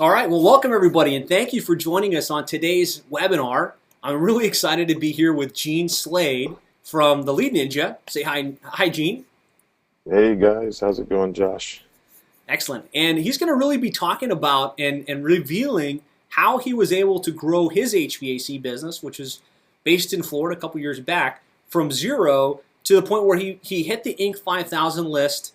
All right, well, welcome everybody, and thank you for joining us on today's webinar. I'm really excited to be here with Gene Slade from the LeadNinja. Say hi, Gene. Hey guys, how's it going, Josh? Excellent. And he's going to really be talking about and revealing how he was able to grow his HVAC business, which is based in Florida a couple years back, from zero to the point where he hit the Inc. 5000 list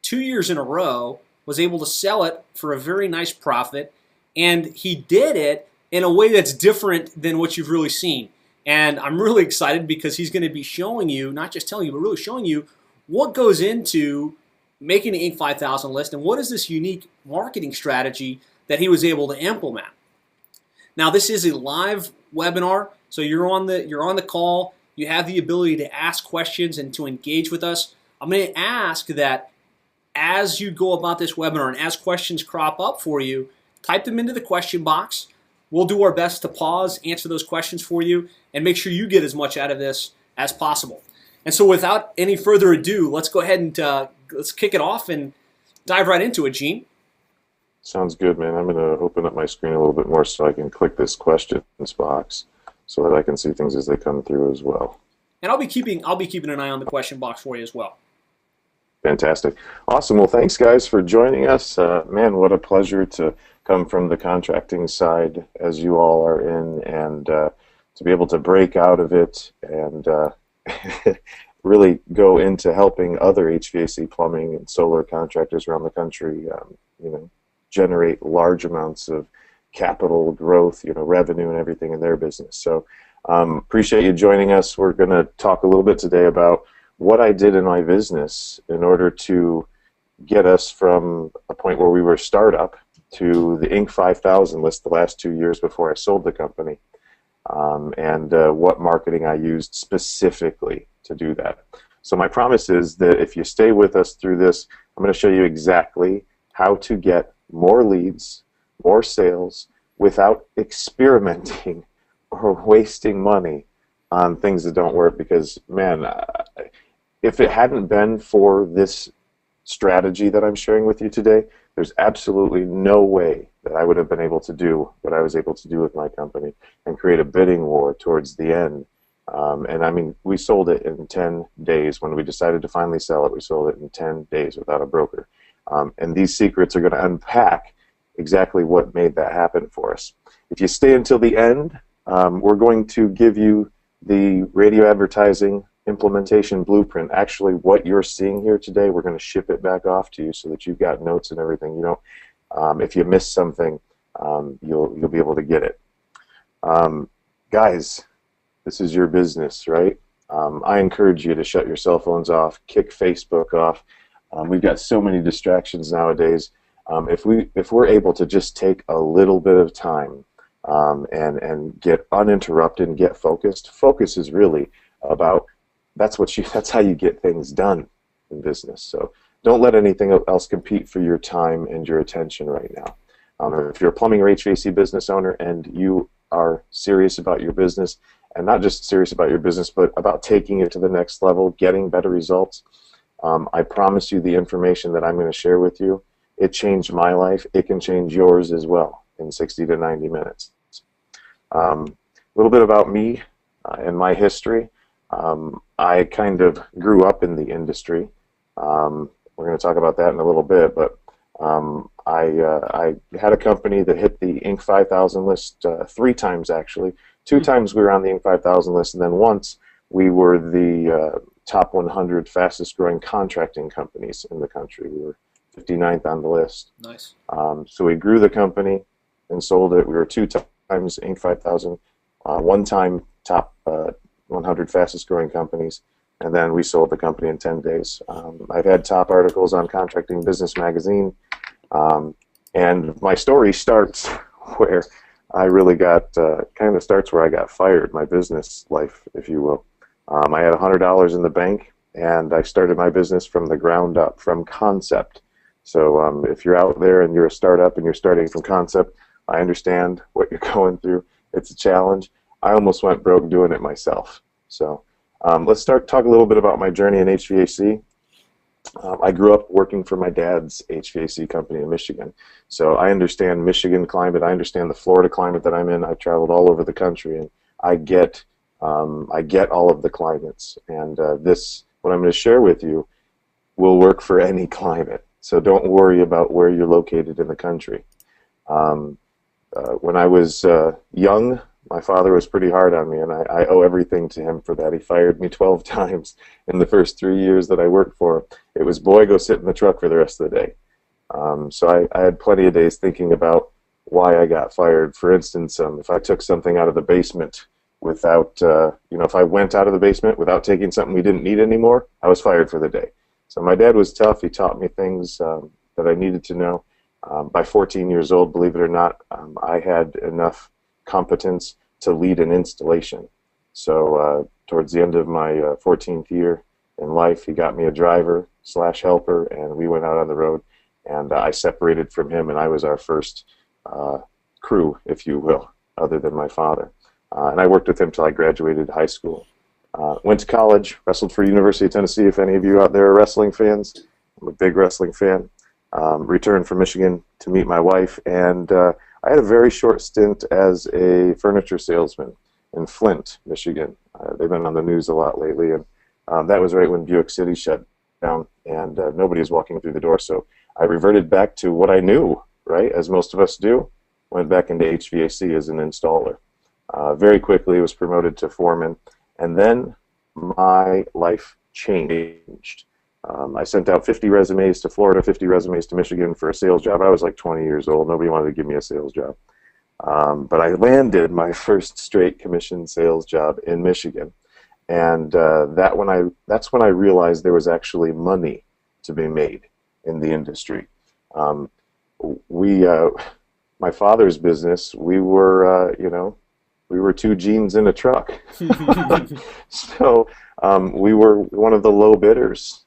2 years in a row, was able to sell it for a very nice profit, and he did it in a way that's different than what you've really seen. And I'm really excited because he's going to be showing you, not just telling you, but really showing you what goes into making the Inc. 5000 list and what is this unique marketing strategy that he was able to implement. Now, this is a live webinar, so you're on the call. You have the ability to ask questions and to engage with us. I'm going to ask that as you go about this webinar and as questions crop up for you, type them into the question box. We'll do our best to pause, answer those questions for you, and make sure you get as much out of this as possible. And so without any further ado, let's go ahead and let's kick it off and dive right into it, Gene. Sounds good, man. I'm going to open up my screen a little bit more so I can click this questions box so that I can see things as they come through as well. And I'll be keeping an eye on the question box for you as well. Fantastic. Awesome. Well, thanks, guys, for joining us. Man, what a pleasure to come from the contracting side as you all are in and to be able to break out of it and really go into helping other HVAC, plumbing, and solar contractors around the country, generate large amounts of capital growth, revenue and everything in their business. So appreciate you joining us. We're going to talk a little bit today about what I did in my business in order to get us from a point where we were a startup to the Inc. 5000 list the last 2 years before I sold the company, and what marketing I used specifically to do that. So my promise is that if you stay with us through this, I'm going to show you exactly how to get more leads, more sales, without experimenting or wasting money on things that don't work. Because, man, if it hadn't been for this strategy that I'm sharing with you today, there's absolutely no way that I would have been able to do what I was able to do with my company and create a bidding war towards the end. And I mean, we sold it in 10 days. When we decided to finally sell it, we sold it in 10 days without a broker. And these secrets are going to unpack exactly what made that happen for us. If you stay until the end, we're going to give you the radio advertising implementation blueprint. Actually, what you're seeing here today, we're going to ship it back off to you so that you've got notes and everything. If you miss something, you'll be able to get it. Guys, this is your business, right? I encourage you to shut your cell phones off, kick Facebook off. We've got so many distractions nowadays. If we're able to just take a little bit of time and get uninterrupted and get focused, focus is really about that's how you get things done in business. So don't let anything else compete for your time and your attention right now. If you're a plumbing or HVAC business owner and you are serious about your business, and not just serious about your business, but about taking it to the next level, getting better results, I promise you the information that I'm going to share with you, it changed my life. It can change yours as well in 60 to 90 minutes. A little bit about me and my history. I kind of grew up in the industry. We're going to talk about that in a little bit, but I had a company that hit the Inc. 5000 list 3 times, actually. 2 times we were on the Inc. 5000 list, and then once we were the top 100 fastest growing contracting companies in the country. We were 59th on the list. Nice. So we grew the company and sold it. We were 2 times Inc. 5000, 1 time top 100 fastest growing companies, and then we sold the company in 10 days. I've had top articles on Contracting Business magazine, and my story starts where I really got, kind of starts where I got fired, my business life, if you will. I had $100 in the bank, and I started my business from the ground up, from concept. So if you're out there and you're a startup and you're starting from concept, I understand what you're going through. It's a challenge. I almost went broke doing it myself. So let's talk a little bit about my journey in HVAC. I grew up working for my dad's HVAC company in Michigan. So I understand Michigan climate. I understand the Florida climate that I'm in. I've traveled all over the country, and I get all of the climates. And this, what I'm going to share with you, will work for any climate. So don't worry about where you're located in the country. Um, when I was young, my father was pretty hard on me, and I owe everything to him for that. He fired me 12 times in the first 3 years that I worked for him. It was, boy, go sit in the truck for the rest of the day. So I had plenty of days thinking about why I got fired. For instance, if I took something out of the basement without, if I went out of the basement without taking something we didn't need anymore, I was fired for the day. So my dad was tough. He taught me things that I needed to know. By 14 years old, believe it or not, I had enough competence to lead an installation. So towards the end of my 14th year in life, he got me a driver / helper, and we went out on the road. And I separated from him, and I was our first crew, if you will, other than my father. And I worked with him till I graduated high school. Went to college, wrestled for University of Tennessee. If any of you out there are wrestling fans, I'm a big wrestling fan. Returned from Michigan to meet my wife, and I had a very short stint as a furniture salesman in Flint, Michigan. They've been on the news a lot lately, and that was right when Buick City shut down, and nobody was walking through the door. So I reverted back to what I knew, right, as most of us do. Went back into HVAC as an installer. Very quickly was promoted to foreman, and then my life changed. I sent out 50 resumes to Florida, 50 resumes to Michigan for a sales job. I was like 20 years old. Nobody wanted to give me a sales job. But I landed my first straight commission sales job in Michigan. And that's when I realized there was actually money to be made in the industry. My father's business, we were two Genes in a truck. So we were one of the low bidders.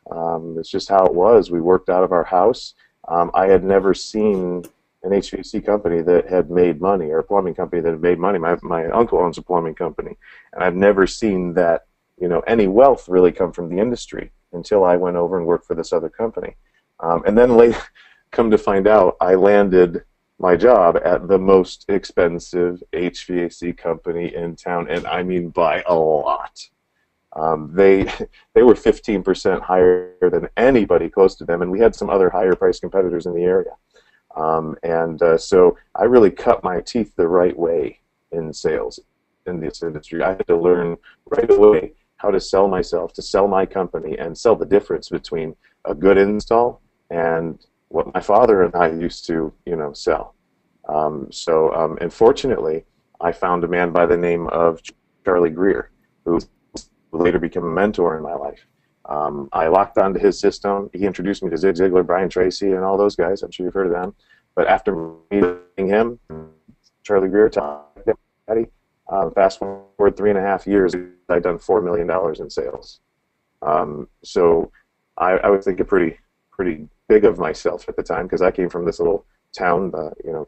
It's just how it was. We worked out of our house. I had never seen an HVAC company that had made money, or a plumbing company that had made money. My uncle owns a plumbing company, and I've never seen that, any wealth really come from the industry until I went over and worked for this other company. And then later, come to find out, I landed my job at the most expensive HVAC company in town, and I mean by a lot. They were 15% higher than anybody close to them, and we had some other higher price competitors in the area. So I really cut my teeth the right way in sales in this industry. I had to learn right away how to sell myself, to sell my company, and sell the difference between a good install and what my father and I used to, sell. And fortunately, I found a man by the name of Charlie Greer, who later became a mentor in my life. I locked onto his system. He introduced me to Zig Ziglar, Brian Tracy, and all those guys. I'm sure you've heard of them. But after meeting him, Charlie Greer taught me, fast forward 3.5 years, I'd done $4 million in sales. So I was thinking pretty big of myself at the time, because I came from this little town,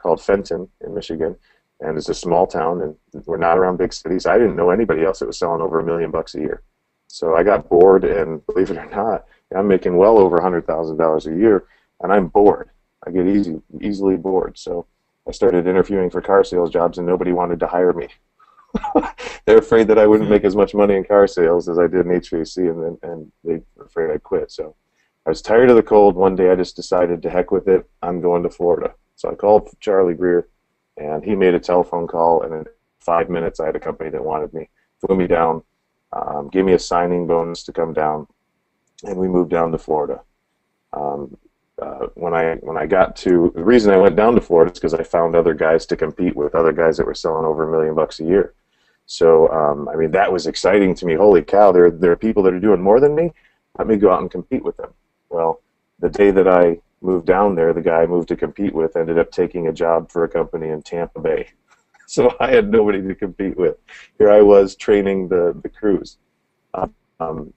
called Fenton in Michigan, and it's a small town, and we're not around big cities. I didn't know anybody else that was selling over $1 million a year. So I got bored, and believe it or not, I'm making well over $100,000 a year, and I'm bored. I get easily bored. So I started interviewing for car sales jobs, and nobody wanted to hire me. They're afraid that I wouldn't make as much money in car sales as I did in HVAC, and they were afraid I'd quit. So I was tired of the cold. One day I just decided, to heck with it, I'm going to Florida. So I called Charlie Greer, and he made a telephone call, and in 5 minutes I had a company that wanted me, flew me down, gave me a signing bonus to come down, and we moved down to Florida. When I got to, the reason I went down to Florida is because I found other guys to compete with, other guys that were selling over $1 million a year. So that was exciting to me. Holy cow, there are people that are doing more than me. Let me go out and compete with them. Well, the day that I moved down there, the guy I moved to compete with ended up taking a job for a company in Tampa Bay. So I had nobody to compete with. Here I was training the crews.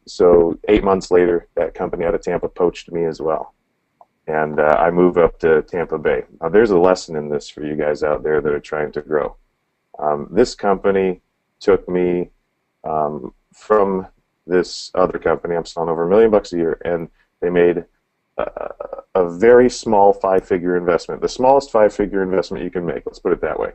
So 8 months later, that company out of Tampa poached me as well. And I moved up to Tampa Bay. Now, there's a lesson in this for you guys out there that are trying to grow. This company took me from this other company. I'm selling over $1 million a year, and They made a very small 5-figure investment, the smallest 5-figure investment you can make, let's put it that way.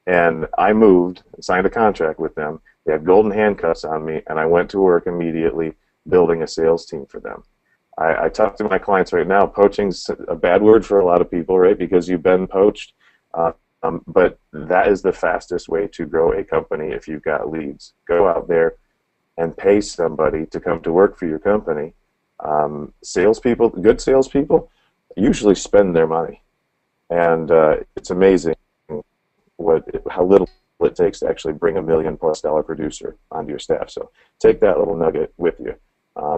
And I moved and signed a contract with them. They had golden handcuffs on me, and I went to work immediately building a sales team for them. I talk to my clients right now. Poaching's a bad word for a lot of people, right? Because you've been poached. But that is the fastest way to grow a company if you've got leads. Go out there and pay somebody to come to work for your company. Salespeople, good salespeople, usually spend their money. And it's amazing how little it takes to actually bring $1 million+ producer onto your staff. So take that little nugget with you.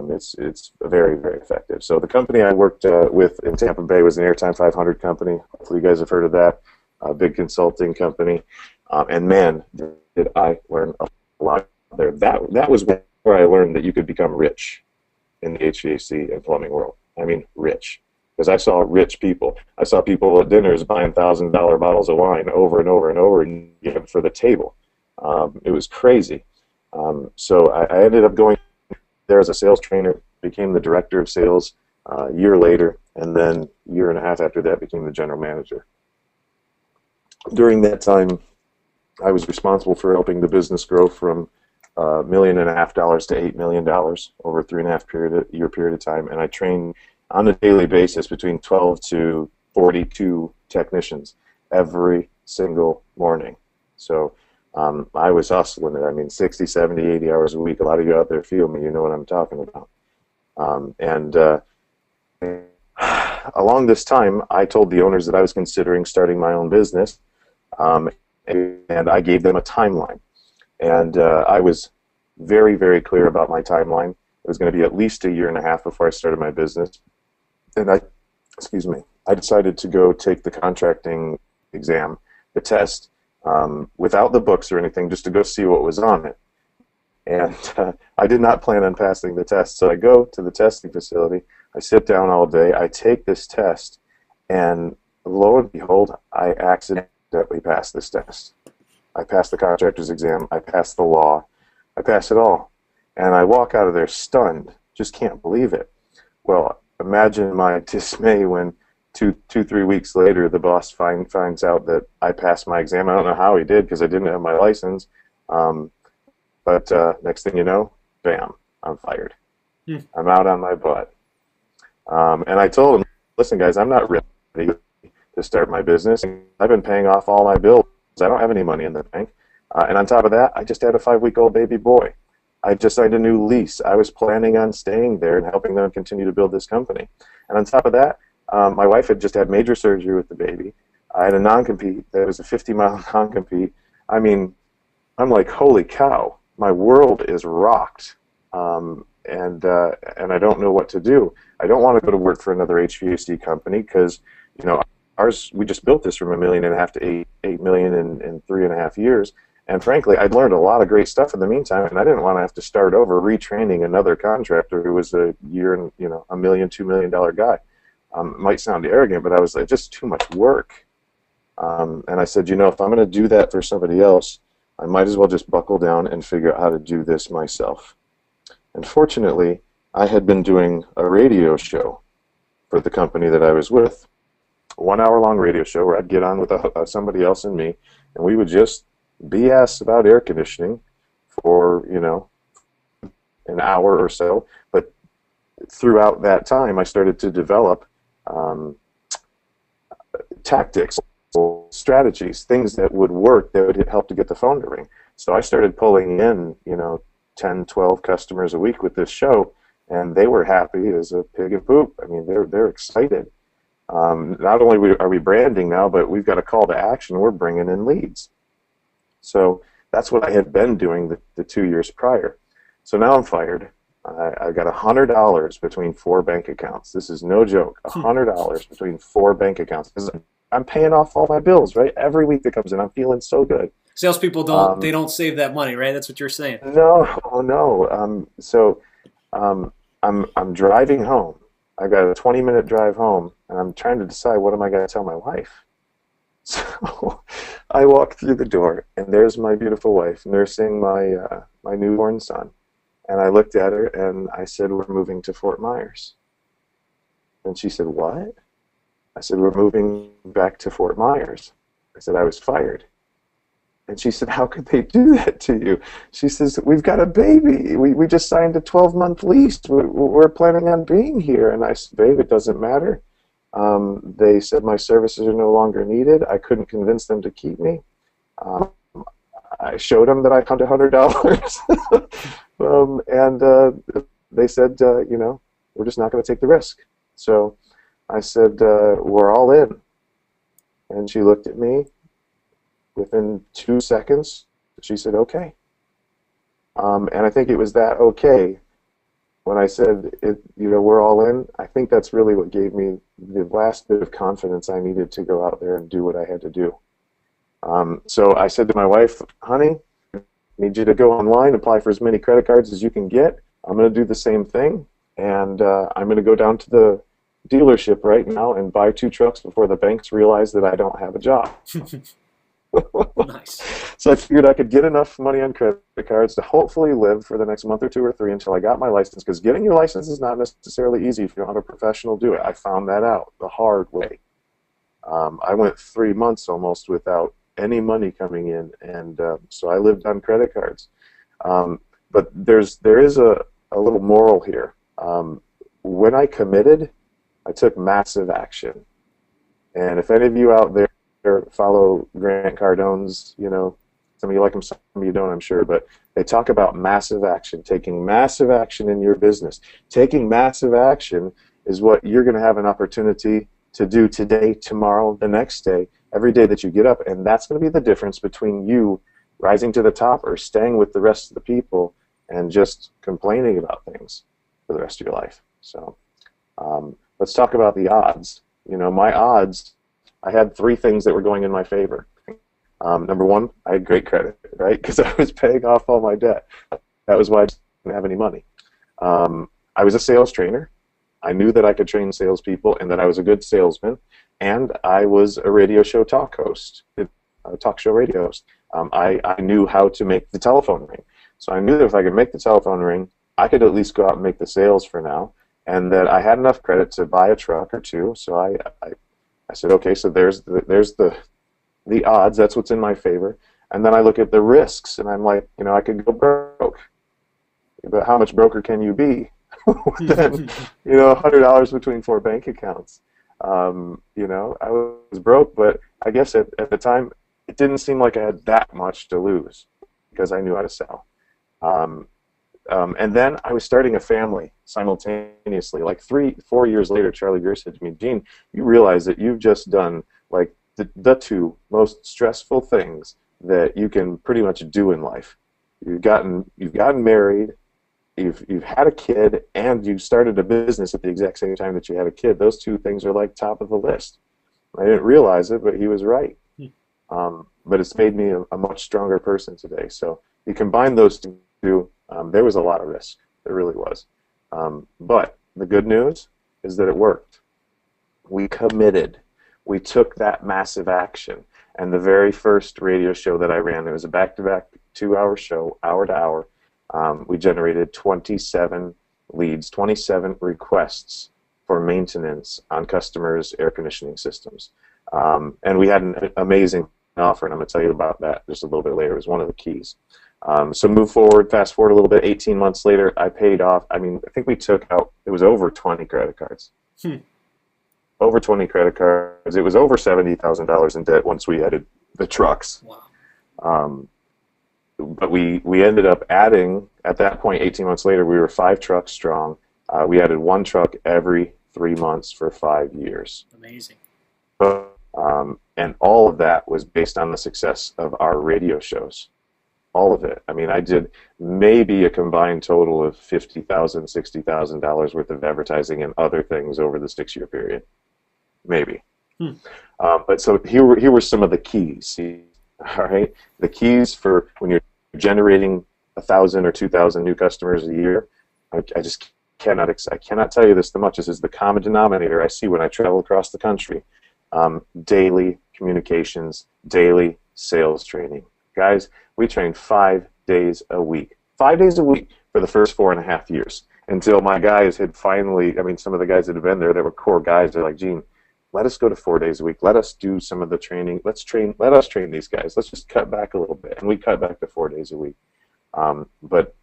It's very, very effective. So the company I worked with in Tampa Bay was an Airtime 500 company. Hopefully you guys have heard of that. A big consulting company. And man, did I learn a lot there. That was where I learned that you could become rich in the HVAC and plumbing world. I mean, rich. Because I saw rich people. I saw people at dinners buying $1,000 bottles of wine over and over and over again for the table. It was crazy. So I ended up going there as a sales trainer, became the director of sales a year later, and then a year and a half after that became the general manager. During that time, I was responsible for helping the business grow from $1.5 million to $8 million over a 3.5-year period of time, and I trained on a daily basis between 12 to 42 technicians every single morning. So I was hustling it. I mean, 60, 70, 80 hours a week. A lot of you out there feel me. You know what I'm talking about. Along this time, I told the owners that I was considering starting my own business, and I gave them a timeline. And I was very, very clear about my timeline. It was going to be at least 1.5 years before I started my business. And I decided to go take the contracting exam, the test, without the books or anything, just to go see what was on it. And I did not plan on passing the test. So I go to the testing facility, I sit down all day, I take this test, and lo and behold, I accidentally passed this test. I passed the contractor's exam, I passed the law, I passed it all. And I walk out of there stunned, just can't believe it. Well, imagine my dismay when 3 weeks later the boss finds out that I passed my exam. I don't know how he did because I didn't have my license. But next thing you know, bam, I'm fired. I'm out on my butt. And I told him, listen, guys, I'm not ready to start my business. I've been paying off all my bills. I don't have any money in the bank. And on top of that, I just had a 5-week-old baby boy. I just signed a new lease. I was planning on staying there and helping them continue to build this company. And on top of that, my wife had just had major surgery with the baby. I had a non-compete that was a 50-mile non-compete. I mean, I'm like, holy cow, my world is rocked. And I don't know what to do. I don't want to go to work for another HVAC company because, you know, we just built this from $1.5 million to $8 million in 3.5 years. And frankly, I'd learned a lot of great stuff in the meantime, and I didn't want to have to start over retraining another contractor who was $1 million, $2 million guy. It might sound arrogant, but I was like, just too much work. And I said, you know, if I'm going to do that for somebody else, I might as well just buckle down and figure out how to do this myself. And fortunately, I had been doing a radio show for the company that I was with, a 1-hour-long radio show where I'd get on with somebody else and me, and we would just BS about air conditioning for, you know, an hour or so. But throughout that time, I started to develop tactics, strategies, things that would work that would help to get the phone to ring. So I started pulling in, you know, 10, 12 customers a week with this show, and they were happy as a pig in poop. I mean, they're excited. Not only are we branding now, but we've got a call to action. We're bringing in leads. So that's what I had been doing the 2 years prior. So now I'm fired. I got $100 between 4 bank accounts. This is no joke. $100 between 4 bank accounts. Because I'm paying off all my bills, right? Every week that comes in, I'm feeling so good. Salespeople don't save that money, right? That's what you're saying. No. I'm driving home. I got a 20-minute drive home, and I'm trying to decide what am I going to tell my wife. So I walk through the door, and there's my beautiful wife nursing my newborn son. And I looked at her, and I said, we're moving to Fort Myers. And she said, what? I said, we're moving back to Fort Myers. I said, I was fired. And she said, how could they do that to you? She says, we've got a baby. We just signed a 12-month lease. We're planning on being here. And I said, babe, it doesn't matter. They said my services are no longer needed. I couldn't convince them to keep me. I showed them that I found $100. And they said, we're just not going to take the risk. So I said, we're all in. And she looked at me. Within 2 seconds, she said, okay. And I think it was that okay when I said, we're all in. I think that's really what gave me the last bit of confidence I needed to go out there and do what I had to do. So I said to my wife, honey, I need you to go online, apply for as many credit cards as you can get. I'm going to do the same thing, and I'm going to go down to the dealership right now and buy 2 trucks before the banks realize that I don't have a job. Nice. So I figured I could get enough money on credit cards to hopefully live for the next month or 2 or 3 until I got my license, because getting your license is not necessarily easy if you don't have a professional do it. I found that out the hard way. I went 3 months almost without any money coming in, and so I lived on credit cards. But there is a little moral here. When I committed, I took massive action. And if any of you out there follow Grant Cardone's, some of you like him, some of you don't, I'm sure, but they talk about massive action, taking massive action in your business. Taking massive action is what you're going to have an opportunity to do today, tomorrow, the next day, every day that you get up, and that's going to be the difference between you rising to the top or staying with the rest of the people and just complaining about things for the rest of your life. So let's talk about the odds. My odds, I had 3 things that were going in my favor. Number 1, I had great credit, right? Because I was paying off all my debt. That was why I didn't have any money. I was a sales trainer. I knew that I could train salespeople and that I was a good salesman. And I was a radio show talk host, a talk show radio host. I knew how to make the telephone ring. So I knew that if I could make the telephone ring, I could at least go out and make the sales for now, and that I had enough credit to buy a truck or 2. So I said, okay, so there's the odds. That's what's in my favor. And then I look at the risks, and I'm like, I could go broke. But how much broker can you be? Then, $100 between 4 bank accounts. I was broke, but I guess at the time, it didn't seem like I had that much to lose because I knew how to sell. And then I was starting a family simultaneously. Like 3-4 years later, Charlie Greer said to me, Gene, you realize that you've just done like the 2 most stressful things that you can pretty much do in life. You've gotten married, you've had a kid, and you started a business at the exact same time that you had a kid. Those 2 things are like top of the list. I didn't realize it, but he was right. But it's made me a much stronger person today. So you combine those 2, there was a lot of risk. There really was. But the good news is that it worked. We committed. We took that massive action. And the very first radio show that I ran, it was a back-to-back 2-hour show, hour to hour. We generated 27 leads, 27 requests for maintenance on customers' air conditioning systems. And we had an amazing offer, and I'm going to tell you about that just a little bit later. It was one of the keys. So fast forward a little bit, 18 months later, I paid off. I think we took out, it was over 20 credit cards. Over 20 credit cards. It was over $70,000 in debt once we added the trucks. Wow. But we ended up adding, at that point, 18 months later, we were 5 trucks strong. We added 1 truck every 3 months for 5 years. Amazing. And all of that was based on the success of our radio shows. All of it. I did maybe a combined total of $50,000, $60,000 worth of advertising and other things over the 6-year period. Maybe. But so here were some of the keys. All right, the keys for when you're generating 1,000 or 2,000 new customers a year. I just cannot tell you this too much. This is the common denominator I see when I travel across the country. Daily communications, daily sales training. Guys, we trained 5 days a week. 5 days a week for the first 4.5 years. until my guys had finally, I mean, some of the guys that had been there, they were core guys. They're like, Gene, let us go to 4 days a week. Let us do some of the training. Let us train these guys. Let's just cut back a little bit. And we cut back to 4 days a week. But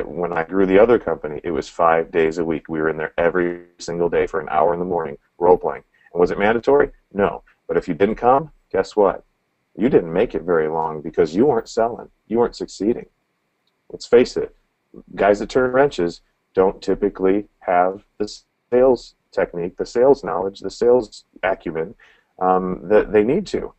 when I grew the other company, it was 5 days a week. We were in there every single day for an hour in the morning, role playing. And was it mandatory? No. But if you didn't come, guess what? You didn't make it very long because you weren't selling. You weren't succeeding. Let's face it, guys that turn wrenches don't typically have the sales technique, the sales knowledge, the sales acumen that they need to.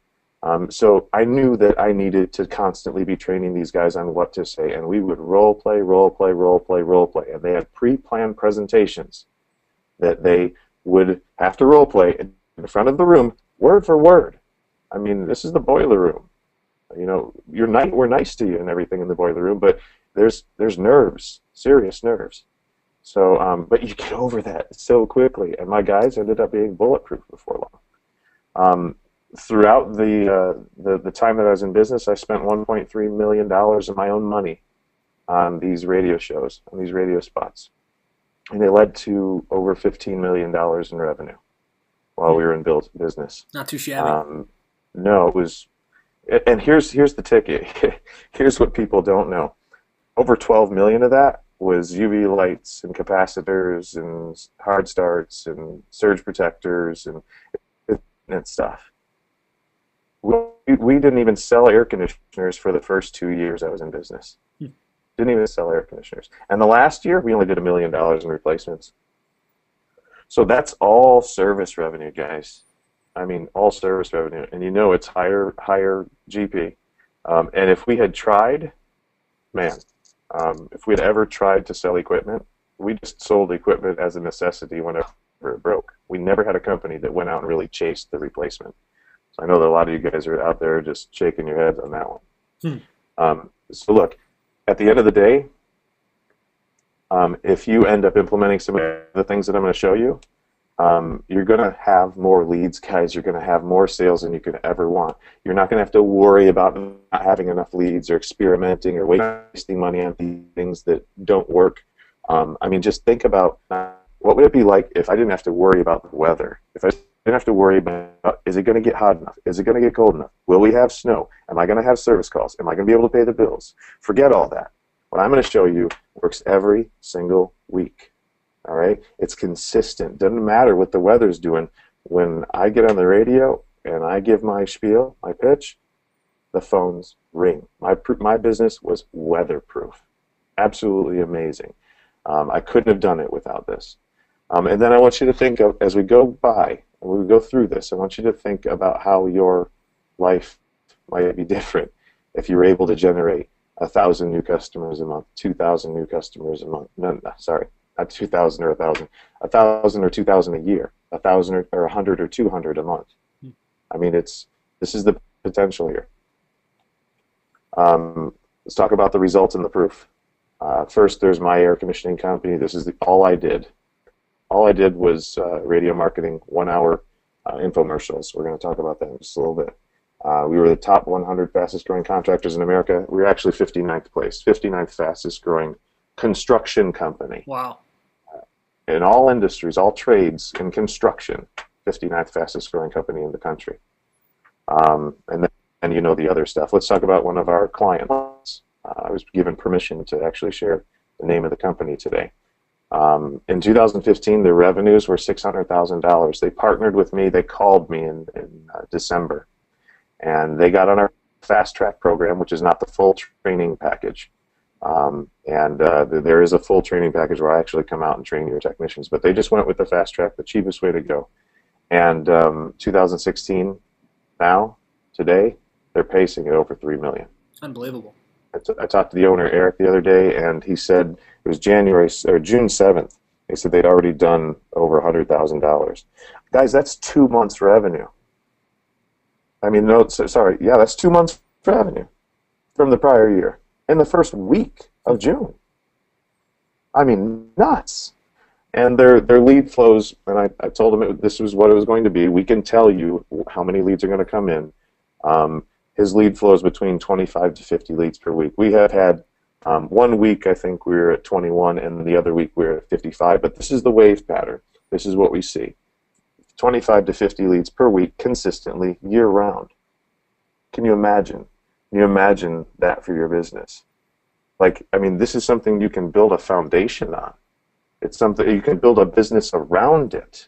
So I knew that I needed to constantly be training these guys on what to say, and we would role play, and they had pre-planned presentations that they would have to role play in front of the room, word for word. I mean, this is the boiler room. You know, we're nice to you and everything in the boiler room, but there's nerves, serious nerves. So, but you get over that so quickly, and my guys ended up being bulletproof before long. Throughout the time that I was in business, I spent $1.3 million of my own money on these radio shows, on these radio spots, and it led to over $15 million in revenue while we were in business. Not too shabby. No, it was, and here's the ticket. Here's what people don't know. Over 12 million of that was UV lights and capacitors and hard starts and surge protectors and stuff. We didn't even sell air conditioners for the first 2 years I was in business. Didn't even sell air conditioners. And the last year, we only did $1 million in replacements. So that's all service revenue, guys. I mean, all service revenue. And you know it's higher GP. And if we had tried, man, if we had ever tried to sell equipment, we just sold equipment as a necessity whenever it broke. We never had a company that went out and really chased the replacement. So I know that a lot of you guys are out there just shaking your heads on that one. So look, at the end of the day, if you end up implementing some of the things that I'm going to show you, you're going to have more leads, guys. You're going to have more sales than you could ever want. You're not going to have to worry about not having enough leads or experimenting or wasting money on things that don't work. I mean, just think about what would it be like if I didn't have to worry about the weather? If I didn't have to worry about, is it going to get hot enough? Is it going to get cold enough? Will we have snow? Am I going to have service calls? Am I going to be able to pay the bills? Forget all that. What I'm going to show you works every single week. All right? It's consistent. Doesn't matter what the weather's doing. When I get on the radio and I give my spiel, my pitch, the phones ring. My business was weatherproof. Absolutely amazing. I couldn't have done it without this. And then I want you to think of, as we go by, and we go through this, I want you to think about how your life might be different if you were able to generate 1,000 new customers a month, 2,000 new customers a month. No, sorry, not 2,000 or 1,000. 1,000 or 2,000 a year, 1,000 or 100 or 200 a month. I mean, this is the potential here. Let's talk about the results and the proof. First, there's my air conditioning company. This is all I did. All I did was radio marketing, 1 hour infomercials. We're going to talk about that in just a little bit. We were the top 100 fastest growing contractors in America. We were actually 59th place, 59th fastest growing construction company. Wow. In all industries, all trades in construction, 59th fastest growing company in the country. And you know the other stuff. Let's talk about one of our clients. I was given permission to actually share the name of the company today. In 2015, their revenues were $600,000. They partnered with me. They called me in December. And they got on our fast track program, which is not the full training package. There is a full training package where I actually come out and train your technicians. But they just went with the fast track, the cheapest way to go. And 2016, now, today, they're pacing at over $3 million. Unbelievable. I talked to the owner, Eric, the other day, and he said it was June 7th. They said they'd already done over $100,000. Guys, that's 2 months' revenue. I mean, no, sorry, yeah, that's 2 months' revenue from the prior year in the first week of June. I mean, nuts. And their lead flows, and I told them this was what it was going to be. We can tell you how many leads are going to come in. His lead flows between 25 to 50 leads per week. We have had One week I think we were at 21, and the other week we were at 55. But this is the wave pattern. This is what we see: 25 to 50 leads per week consistently year round. Can you imagine? Can you imagine that for your business? Like, I mean, this is something you can build a foundation on. It's something you can build a business around it.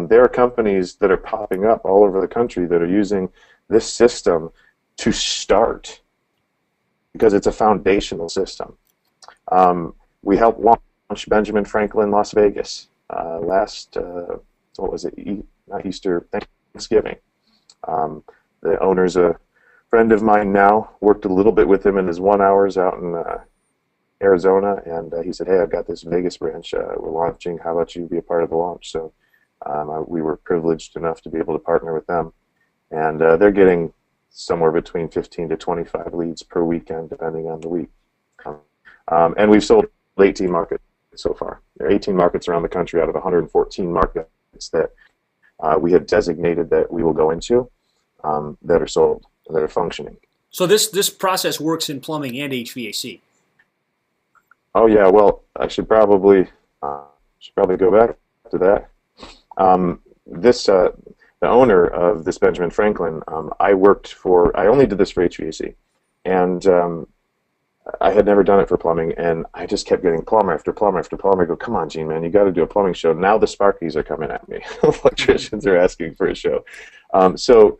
There are companies that are popping up all over the country that are using this system to start because it's a foundational system. We helped launch Benjamin Franklin Las Vegas last, what was it, not Easter, Thanksgiving. The owner's a friend of mine now, worked a little bit with him in his 1 hours out in Arizona, and he said, hey, I've got this Vegas branch we're launching. How about you be a part of the launch? So we were privileged enough to be able to partner with them. And they're getting somewhere between 15 to 25 leads per weekend, depending on the week. And we've sold 18 markets so far. There are 18 markets around the country out of 114 markets that we have designated that we will go into that are sold, that are functioning. So this process works in plumbing and HVAC. Oh yeah, well I should probably go back to that. The owner of this Benjamin Franklin, I only did this for HVAC, and I had never done it for plumbing, and I just kept getting plumber after plumber after plumber. I go, come on, Gene, man, you got to do a plumbing show. Now the Sparkies are coming at me. Electricians are asking for a show. So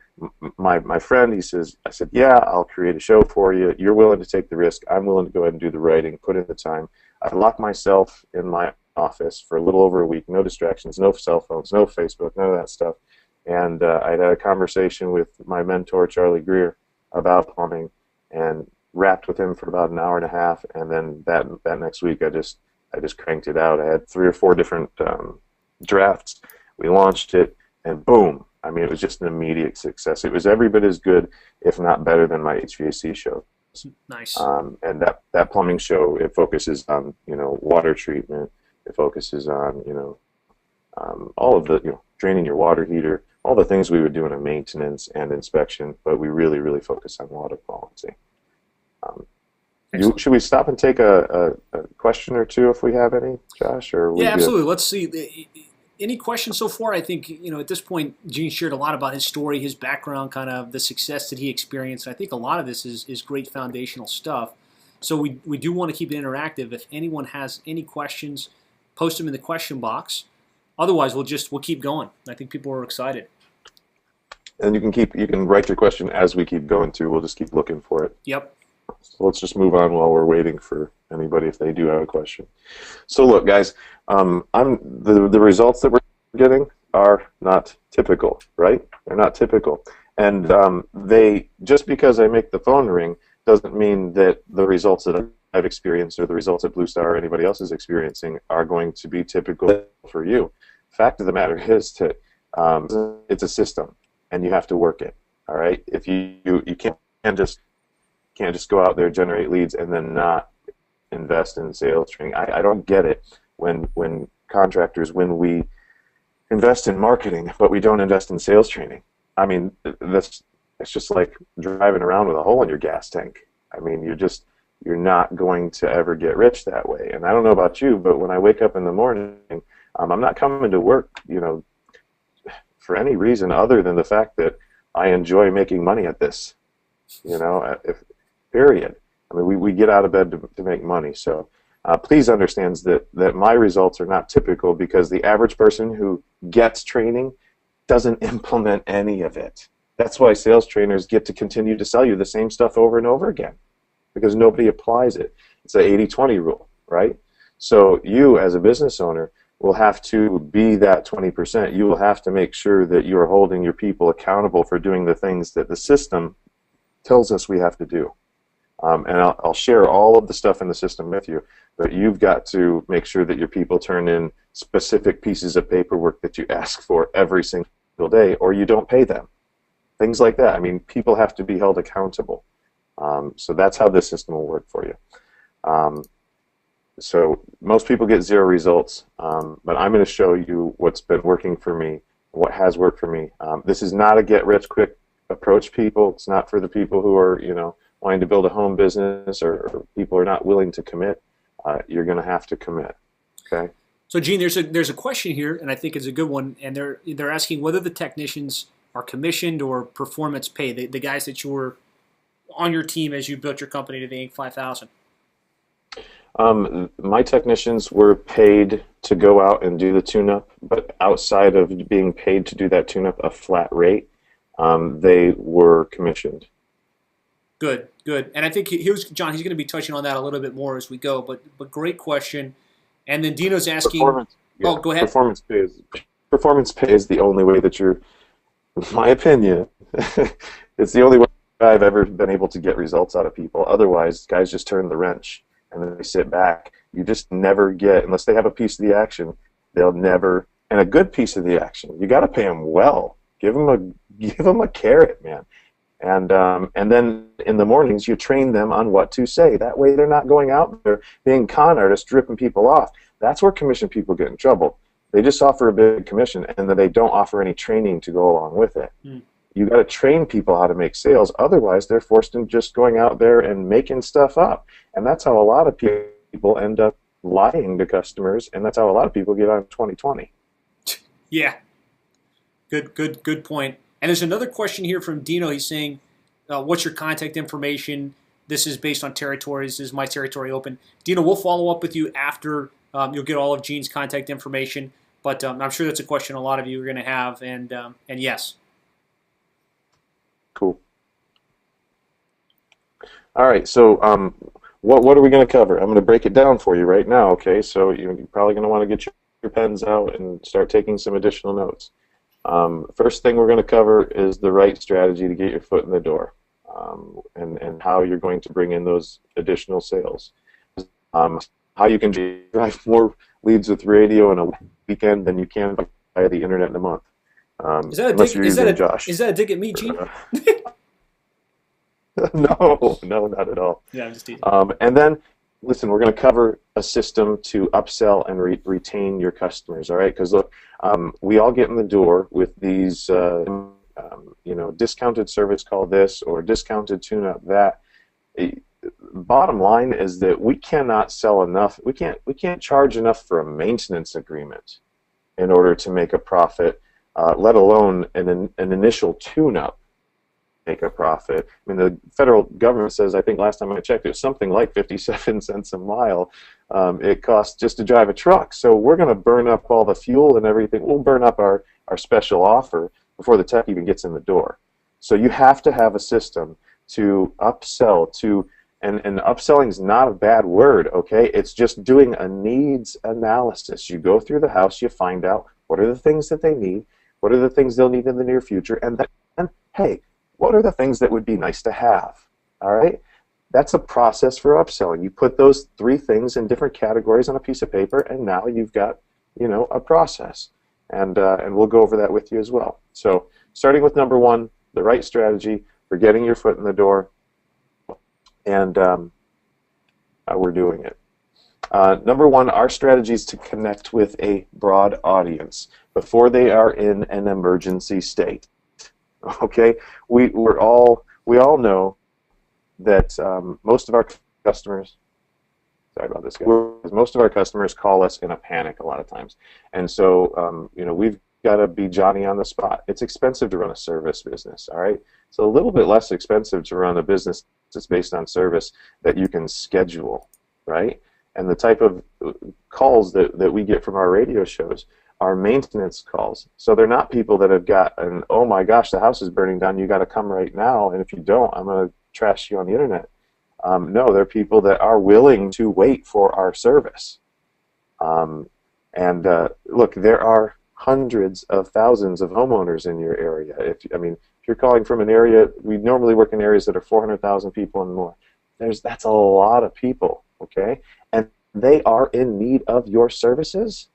my friend, I said, yeah, I'll create a show for you. You're willing to take the risk. I'm willing to go ahead and do the writing, put in the time. I locked myself in my office for a little over a week, no distractions, no cell phones, no Facebook, none of that stuff. And I had a conversation with my mentor, Charlie Greer, about plumbing, and rapped with him for about an hour and a half, and then that next week I just cranked it out. I had 3 or 4 different drafts. We launched it, and boom! I mean, it was just an immediate success. It was every bit as good, if not better, than my HVAC show. Nice. And that plumbing show, it focuses on water treatment. It focuses on all of the draining your water heater, all the things we would do in a maintenance and inspection, but we really, really focus on water quality. Should we stop and take a question or two if we have any, Josh? Yeah, absolutely. Let's see. Any questions so far? I think at this point, Gene shared a lot about his story, his background, kind of the success that he experienced. I think a lot of this is great foundational stuff. So we do want to keep it interactive. If anyone has any questions, post them in the question box. Otherwise, we'll keep going. I think people are excited. And you can write your question as we keep going too. We'll just keep looking for it. Yep. So let's just move on while we're waiting for anybody if they do have a question. So look, guys, the results that we're getting are not typical, right? They're not typical, and just because I make the phone ring doesn't mean that the results that I've experienced or the results that Blue Star or anybody else is experiencing are going to be typical for you. Fact of the matter is that it's a system, and you have to work it. All right, if you can't just go out there, generate leads, and then not invest in sales training. I don't get it when contractors, when we invest in marketing, but we don't invest in sales training. I mean, it's just like driving around with a hole in your gas tank. I mean, you're not going to ever get rich that way. And I don't know about you, but when I wake up in the morning, I'm not coming to work, for any reason other than the fact that I enjoy making money at this. Period. I mean, we get out of bed to make money. So please understand that my results are not typical because the average person who gets training doesn't implement any of it. That's why sales trainers get to continue to sell you the same stuff over and over again because nobody applies it. It's an 80-20 rule, right? So you, as a business owner, will have to be that 20%. You will have to make sure that you are holding your people accountable for doing the things that the system tells us we have to do. And I'll share all of the stuff in the system with you, but you've got to make sure that your people turn in specific pieces of paperwork that you ask for every single day, or you don't pay them. Things like that. I mean, people have to be held accountable. So that's how this system will work for you. So most people get 0 results, but I'm going to show you what's been working for me, what has worked for me. This is not a get-rich-quick approach, people. It's not for the people who are, wanting to build a home business, or people are not willing to commit, you're going to have to commit. Okay. So, Gene, there's a question here, and I think it's a good one, and they're asking whether the technicians are commissioned or performance pay. The guys that you were on your team as you built your company to the Inc. 5000. My technicians were paid to go out and do the tune-up, but outside of being paid to do that tune-up a flat rate, they were commissioned. Good. And I think John, he's going to be touching on that a little bit more as we go, but great question. And then Dino's asking... Oh, go ahead. Performance pay is the only way that you're, in my opinion, it's the only way I've ever been able to get results out of people. Otherwise, guys just turn the wrench and then they sit back. You just never get, unless they have a piece of the action, they'll never, and a good piece of the action. You got to pay them well. Give them a carrot, man. And then in the mornings, you train them on what to say. That way they're not going out there being con artists, ripping people off. That's where commission people get in trouble. They just offer a big commission, and then they don't offer any training to go along with it. You got to train people how to make sales. Otherwise, they're forced into just going out there and making stuff up. And that's how a lot of people end up lying to customers, and that's how a lot of people get on 2020. Yeah. Good point. And there's another question here from Dino. He's saying, what's your contact information? This is based on territories. Is my territory open? Dino, we'll follow up with you after you'll get all of Gene's contact information. But I'm sure that's a question a lot of you are going to have. And yes. Cool. All right. So what are we going to cover? I'm going to break it down for you right now. Okay. So you're probably going to want to get your pens out and start taking some additional notes. First thing we're going to cover is the right strategy to get your foot in the door, and how you're going to bring in those additional sales. How you can drive more leads with radio in a weekend than you can via the internet in a month. Is that a dig at me, Gene? No, not at all. Yeah, I'm just teasing. And then, listen, we're going to cover a system to upsell and retain your customers, all right? Because, look, we all get in the door with these, discounted service call this or discounted tune-up that. Bottom line is that we cannot sell enough. We can't charge enough for a maintenance agreement in order to make a profit, let alone an initial tune-up make a profit. I mean, the federal government says, I think last time I checked, it was something like 57 cents a mile it costs just to drive a truck. So we're going to burn up all the fuel and everything. We'll burn up our special offer before the tech even gets in the door. So you have to have a system to upsell to, and upselling is not a bad word, okay? It's just doing a needs analysis. You go through the house, you find out what are the things that they need, what are the things they'll need in the near future, and then, hey, what are the things that would be nice to have, all right? That's a process for upselling. You put those three things in different categories on a piece of paper, and now you've got, a process. And we'll go over that with you as well. So starting with number one, the right strategy for getting your foot in the door, and we're doing it. Number one, our strategy is to connect with a broad audience before they are in an emergency state. Okay, we all know that most of our customers, sorry about this, guys, most of our customers call us in a panic a lot of times, and so we've got to be Johnny on the spot. It's expensive to run a service business, all right? It's a little bit less expensive to run a business that's based on service that you can schedule, right? And the type of calls that we get from our radio shows are maintenance calls. So they're not people that have got an, oh my gosh, the house is burning down, you got to come right now, and if you don't, I'm going to trash you on the internet. No, they're people that are willing to wait for our service. Look, there are hundreds of thousands of homeowners in your area. If you're calling from an area, we normally work in areas that are 400,000 people and more. That's a lot of people, okay? And they are in need of your services,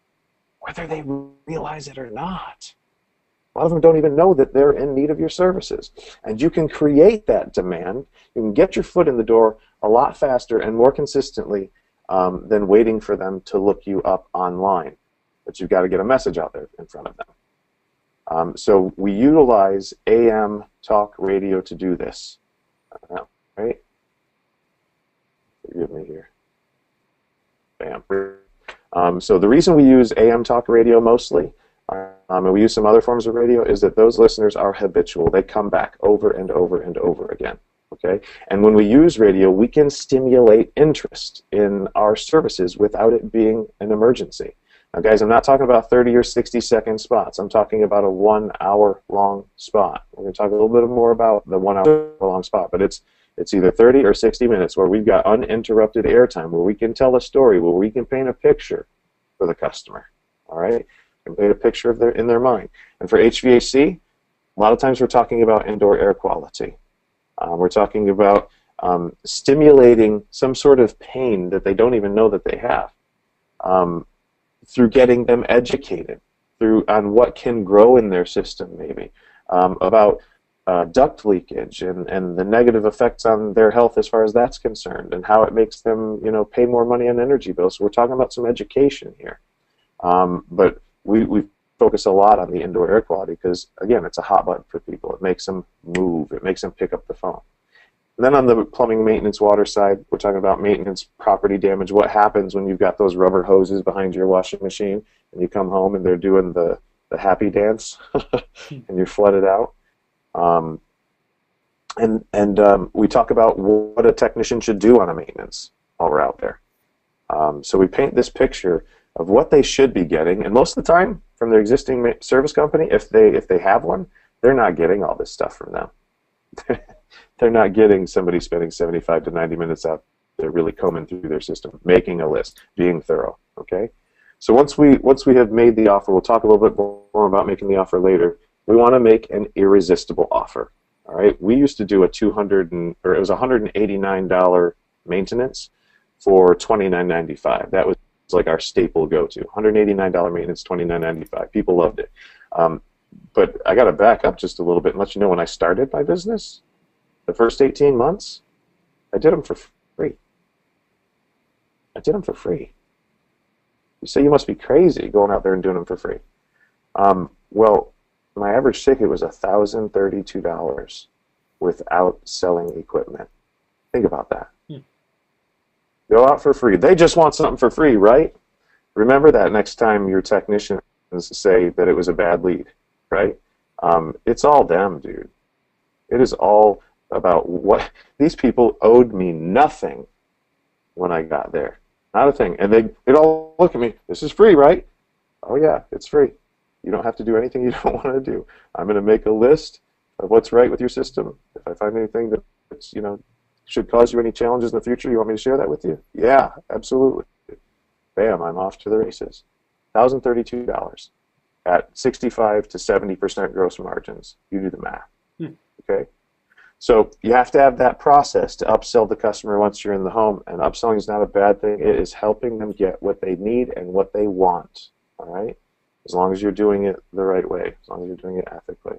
whether they realize it or not. A lot of them don't even know that they're in need of your services. And you can create that demand. You can get your foot in the door a lot faster and more consistently than waiting for them to look you up online. But you've got to get a message out there in front of them. So we utilize AM talk radio to do this. Right? Forgive me here. Bam. So the reason we use AM talk radio mostly, and we use some other forms of radio, is that those listeners are habitual. They come back over and over and over again. Okay? And when we use radio, we can stimulate interest in our services without it being an emergency. Now, guys, I'm not talking about 30 or 60-second spots. I'm talking about a 1 hour long spot. We're going to talk a little bit more about the 1 hour long spot, but it's either 30 or 60 minutes where we've got uninterrupted airtime, where we can tell a story, where we can paint a picture for the customer. All right? And paint a picture of in their mind. And for HVAC, a lot of times we're talking about indoor air quality. We're talking about stimulating some sort of pain that they don't even know that they have, through getting them educated on what can grow in their system, maybe, about duct leakage and the negative effects on their health as far as that's concerned, and how it makes them, pay more money on energy bills. So we're talking about some education here. But we focus a lot on the indoor air quality because, again, it's a hot button for people. It makes them move. It makes them pick up the phone. And then on the plumbing maintenance water side, we're talking about maintenance, property damage. What happens when you've got those rubber hoses behind your washing machine and you come home and they're doing the happy dance and you're flooded out? We talk about what a technician should do on a maintenance while we're out there. So we paint this picture of what they should be getting, and most of the time from their existing service company, if they have one, they're not getting all this stuff from them. They're not getting somebody spending 75 to 90 minutes out there really combing through their system, making a list, being thorough. Okay. So once we have made the offer, we'll talk a little bit more about making the offer later. We want to make an irresistible offer. All right. We used to do it was $189 maintenance for $29.95. That was like our staple go-to. $189 maintenance, $29.95. People loved it. But I got to back up just a little bit and let you know, when I started my business, the first 18 months, I did them for free. You say you must be crazy going out there and doing them for free. Well, my average ticket was $1,032 without selling equipment. Think about that. Go out for free. They just want something for free, right? Remember that next time your technicians say that it was a bad lead, right? It's all them, dude. It is all about what these people owed me nothing when I got there. Not a thing. And they'd all look at me, this is free, right? Oh yeah, it's free. You don't have to do anything you don't want to do. I'm going to make a list of what's right with your system. If I find anything that's, should cause you any challenges in the future, you want me to share that with you? Yeah, absolutely. Bam, I'm off to the races. $1,032 at 65 to 70% gross margins. You do the math. Okay? So you have to have that process to upsell the customer once you're in the home, and upselling is not a bad thing. It is helping them get what they need and what they want. All right? As long as you're doing it the right way, as long as you're doing it ethically.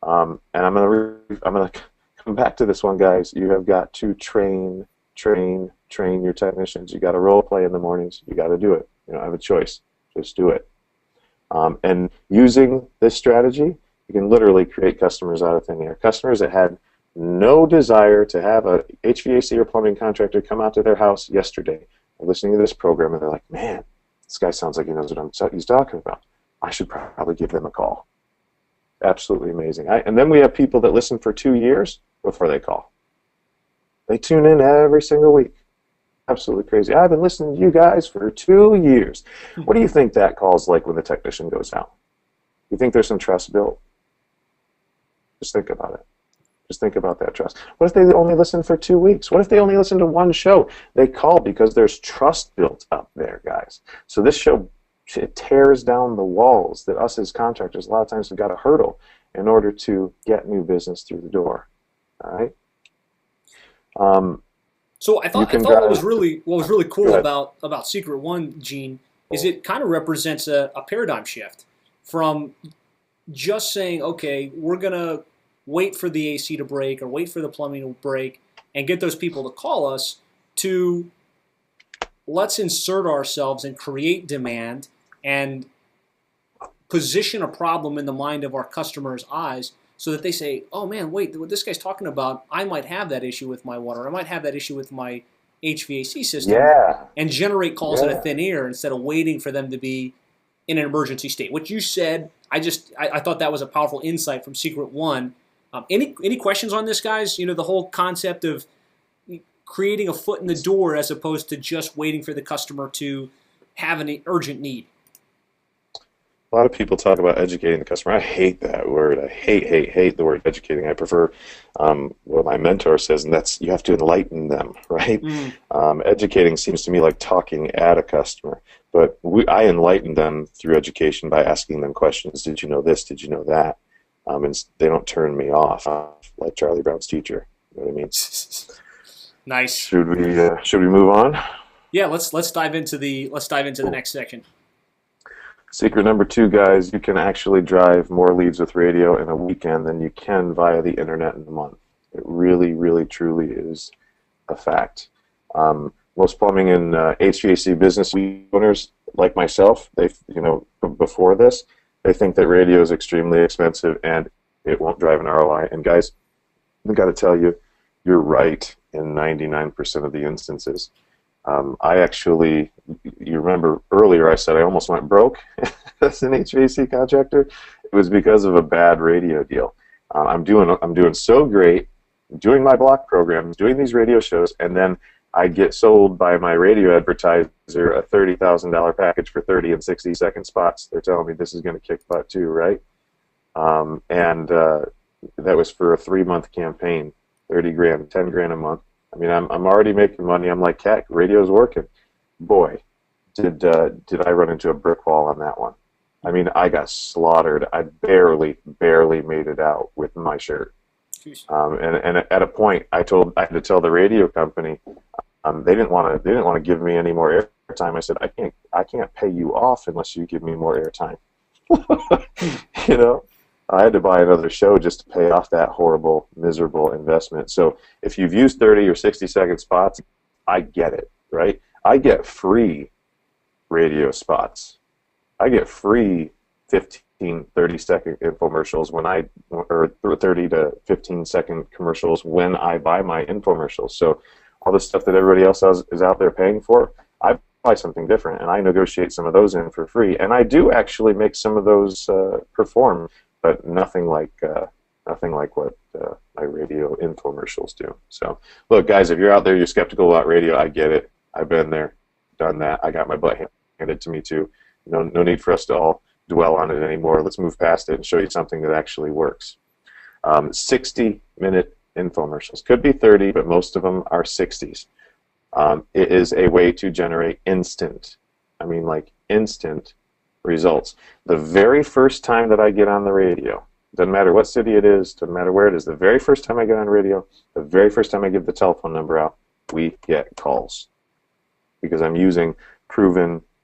And I'm gonna come back to this one, guys. You have got to train your technicians. You got to role play in the mornings. You got to do it. You don't have a choice. Just do it. And using this strategy, you can literally create customers out of thin air. Customers that had no desire to have a HVAC or plumbing contractor come out to their house yesterday. They're listening to this program and they're like, man, this guy sounds like he knows what he's talking about. I should probably give them a call. Absolutely amazing. And then we have people that listen for 2 years before they call. They tune in every single week. Absolutely crazy. I've been listening to you guys for 2 years. What do you think that call's like when the technician goes out? You think there's some trust built? Just think about it. Just think about that trust. What if they only listen for 2 weeks? What if they only listen to one show? They call because there's trust built up there, guys. So this show, it tears down the walls that us as contractors a lot of times have got to hurdle in order to get new business through the door. All right. So I thought what was really cool about Secret One, Gene, is it kind of represents a paradigm shift from just saying, okay, we're gonna wait for the AC to break or wait for the plumbing to break and get those people to call us, to let's insert ourselves and create demand and position a problem in the mind of our customers' eyes so that they say, oh man, wait, what this guy's talking about, I might have that issue with my water, I might have that issue with my HVAC system Yeah. and generate calls out Yeah. of thin air instead of waiting for them to be in an emergency state. What you said, I thought that was a powerful insight from Secret One. Any questions on this, guys? The whole concept of creating a foot in the door as opposed to just waiting for the customer to have an urgent need. A lot of people talk about educating the customer. I hate that word. I hate the word educating. I prefer what my mentor says, and that's you have to enlighten them, right? Educating seems to me like talking at a customer, but I enlighten them through education by asking them questions. Did you know this? Did you know that? And they don't turn me off like Charlie Brown's teacher. You know what I mean? Nice. Should we move on? Yeah, let's dive into the next section. Secret number 2, guys, you can actually drive more leads with radio in a weekend than you can via the internet in a month. It really, really, truly is a fact. Most plumbing and HVAC business owners, like myself, before this, they think that radio is extremely expensive and it won't drive an ROI. And guys, I've got to tell you, you're right in 99% of the instances. You remember earlier I said I almost went broke as an HVAC contractor. It was because of a bad radio deal. I'm doing so great, doing my block programs, doing these radio shows, and then I get sold by my radio advertiser a $30,000 package for 30 and 60-second spots. They're telling me this is going to kick butt too, right? That was for a 3-month campaign, 30 grand, 10 grand a month. I mean, I'm already making money. I'm like, heck, radio's working. Boy, did I run into a brick wall on that one. I mean, I got slaughtered. I barely made it out with my shirt. And at a point, I had to tell the radio company, they didn't want to give me any more airtime. I said, I can't pay you off unless you give me more airtime. I had to buy another show just to pay off that horrible, miserable investment. So if you've used 30 or 60-second spots, I get it, right? I get free radio spots. I get free 15, 30-second infomercials or 30 to 15-second commercials when I buy my infomercials. So all the stuff that everybody else is out there paying for, I buy something different, and I negotiate some of those in for free. And I do actually make some of those perform, but nothing like what my radio infomercials do. So, look, guys, if you're out there, you're skeptical about radio, I get it. I've been there, done that. I got my butt handed to me too. No need for us to all dwell on it anymore. Let's move past it and show you something that actually works. 60-minute infomercials. Could be 30, but most of them are 60s. It is a way to generate instant results. The very first time that I get on the radio, doesn't matter what city it is, doesn't matter where it is, the very first time I get on radio, the very first time I give the telephone number out, we get calls because I'm using a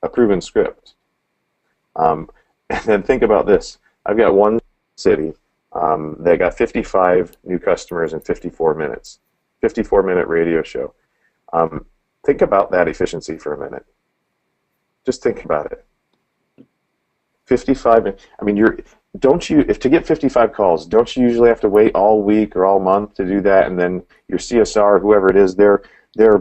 proven script. And then think about this. I've got one city that got 55 new customers in 54 minutes, 54-minute radio show. Think about that efficiency for a minute. Just think about it. 55. I mean, if to get 55 calls, don't you usually have to wait all week or all month to do that? And then your CSR, whoever it is, they're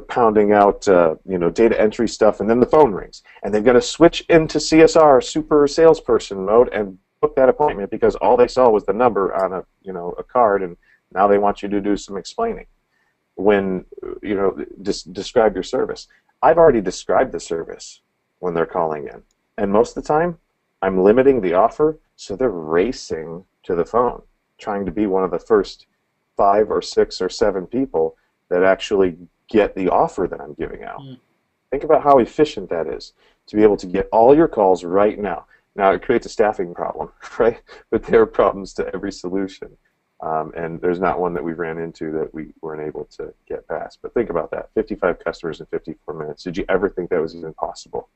pounding out data entry stuff, and then the phone rings, and they've got to switch into CSR, super salesperson mode, and book that appointment because all they saw was the number on a card, and now they want you to do some explaining. When describe your service. I've already described the service when they're calling in, and most of the time, I'm limiting the offer, so they're racing to the phone, trying to be one of the first 5 or 6 or 7 people that actually get the offer that I'm giving out. Think about how efficient that is to be able to get all your calls right now. Now, it creates a staffing problem, right? But there are problems to every solution. And there's not one that we ran into that we weren't able to get past. But think about that, 55 customers in 54 minutes. Did you ever think that was even possible?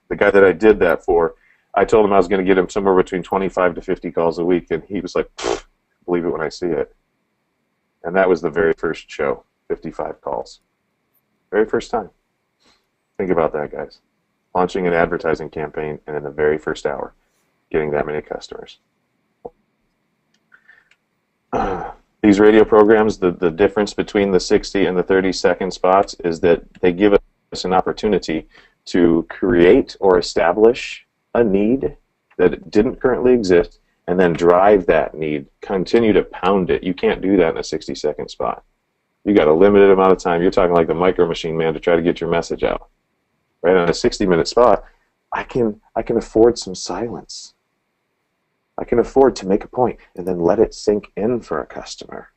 The guy that I did that for, I told him I was going to get him somewhere between 25 to 50 calls a week, and he was like, believe it when I see it. And that was the very first show, 55 calls. Very first time. Think about that, guys. Launching an advertising campaign, and in the very first hour, getting that many customers. These radio programs, the difference between the 60 and the 30-second spots is that they give us an opportunity to create or establish a need that didn't currently exist, and then drive that need, continue to pound it. You can't do that in a 60-second spot. You got a limited amount of time. You're talking like the Micro Machine Man to try to get your message out. Right on a 60-minute spot, I can afford some silence. I can afford to make a point and then let it sink in for a customer.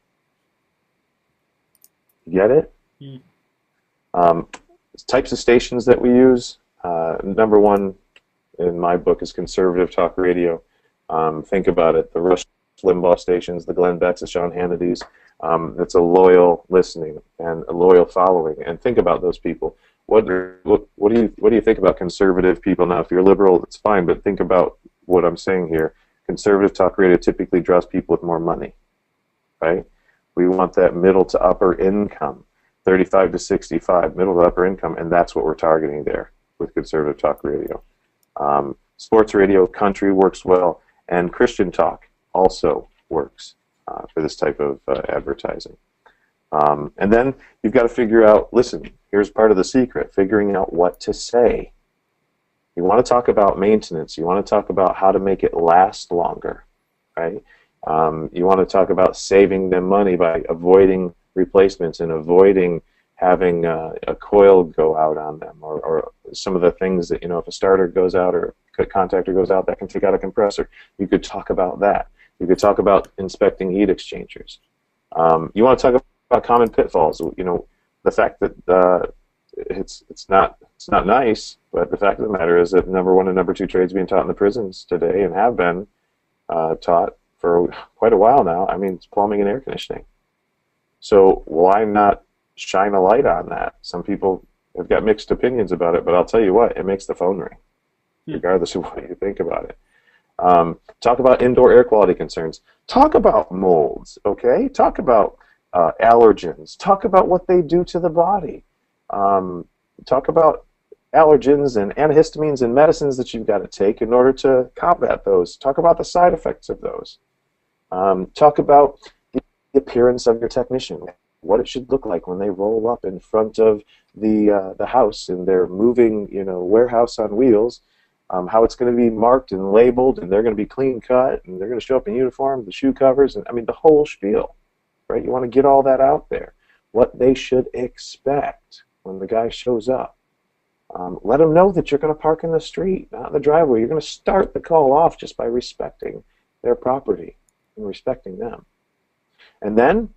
You get it? Mm. Types of stations that we use. Number one in my book is conservative talk radio. Think about it. The Rush Limbaugh stations, the Glenn Becks, the Sean Hannity's. That's a loyal listening and a loyal following. And think about those people. What do you think about conservative people now? If you're liberal, that's fine, but think about what I'm saying here. Conservative talk radio typically draws people with more money, right? We want that middle to upper income, 35 to 65, middle to upper income, and that's what we're targeting there with conservative talk radio. Sports radio, country works well, and Christian talk also works for this type of advertising. And then you've got to figure out, listen, here's part of the secret, figuring out what to say. You want to talk about maintenance. You want to talk about how to make it last longer, right? You want to talk about saving them money by avoiding replacements and avoiding having a coil go out on them, or some of the things that, if a starter goes out or a contactor goes out, that can take out a compressor. You could talk about that. You could talk about inspecting heat exchangers. You want to talk about common pitfalls. The fact that it's not nice, but the fact of the matter is that number one and number two trades being taught in the prisons today, and have been taught for quite a while now. I mean, it's plumbing and air conditioning. So why not shine a light on that? Some people have got mixed opinions about it, but I'll tell you what, it makes the phone ring, regardless of what you think about it. Talk about indoor air quality concerns. Talk about molds, okay? Talk about allergens. Talk about what they do to the body. Talk about allergens and antihistamines and medicines that you've got to take in order to combat those. Talk about the side effects of those. Talk about the appearance of your technician, what it should look like when they roll up in front of the house in their moving, warehouse on wheels. How it's going to be marked and labeled, and they're going to be clean cut, and they're going to show up in uniform, the shoe covers, and I mean the whole spiel, right? You want to get all that out there. What they should expect when the guy shows up. Let them know that you're going to park in the street, not in the driveway. You're going to start the call off just by respecting their property and respecting them. And then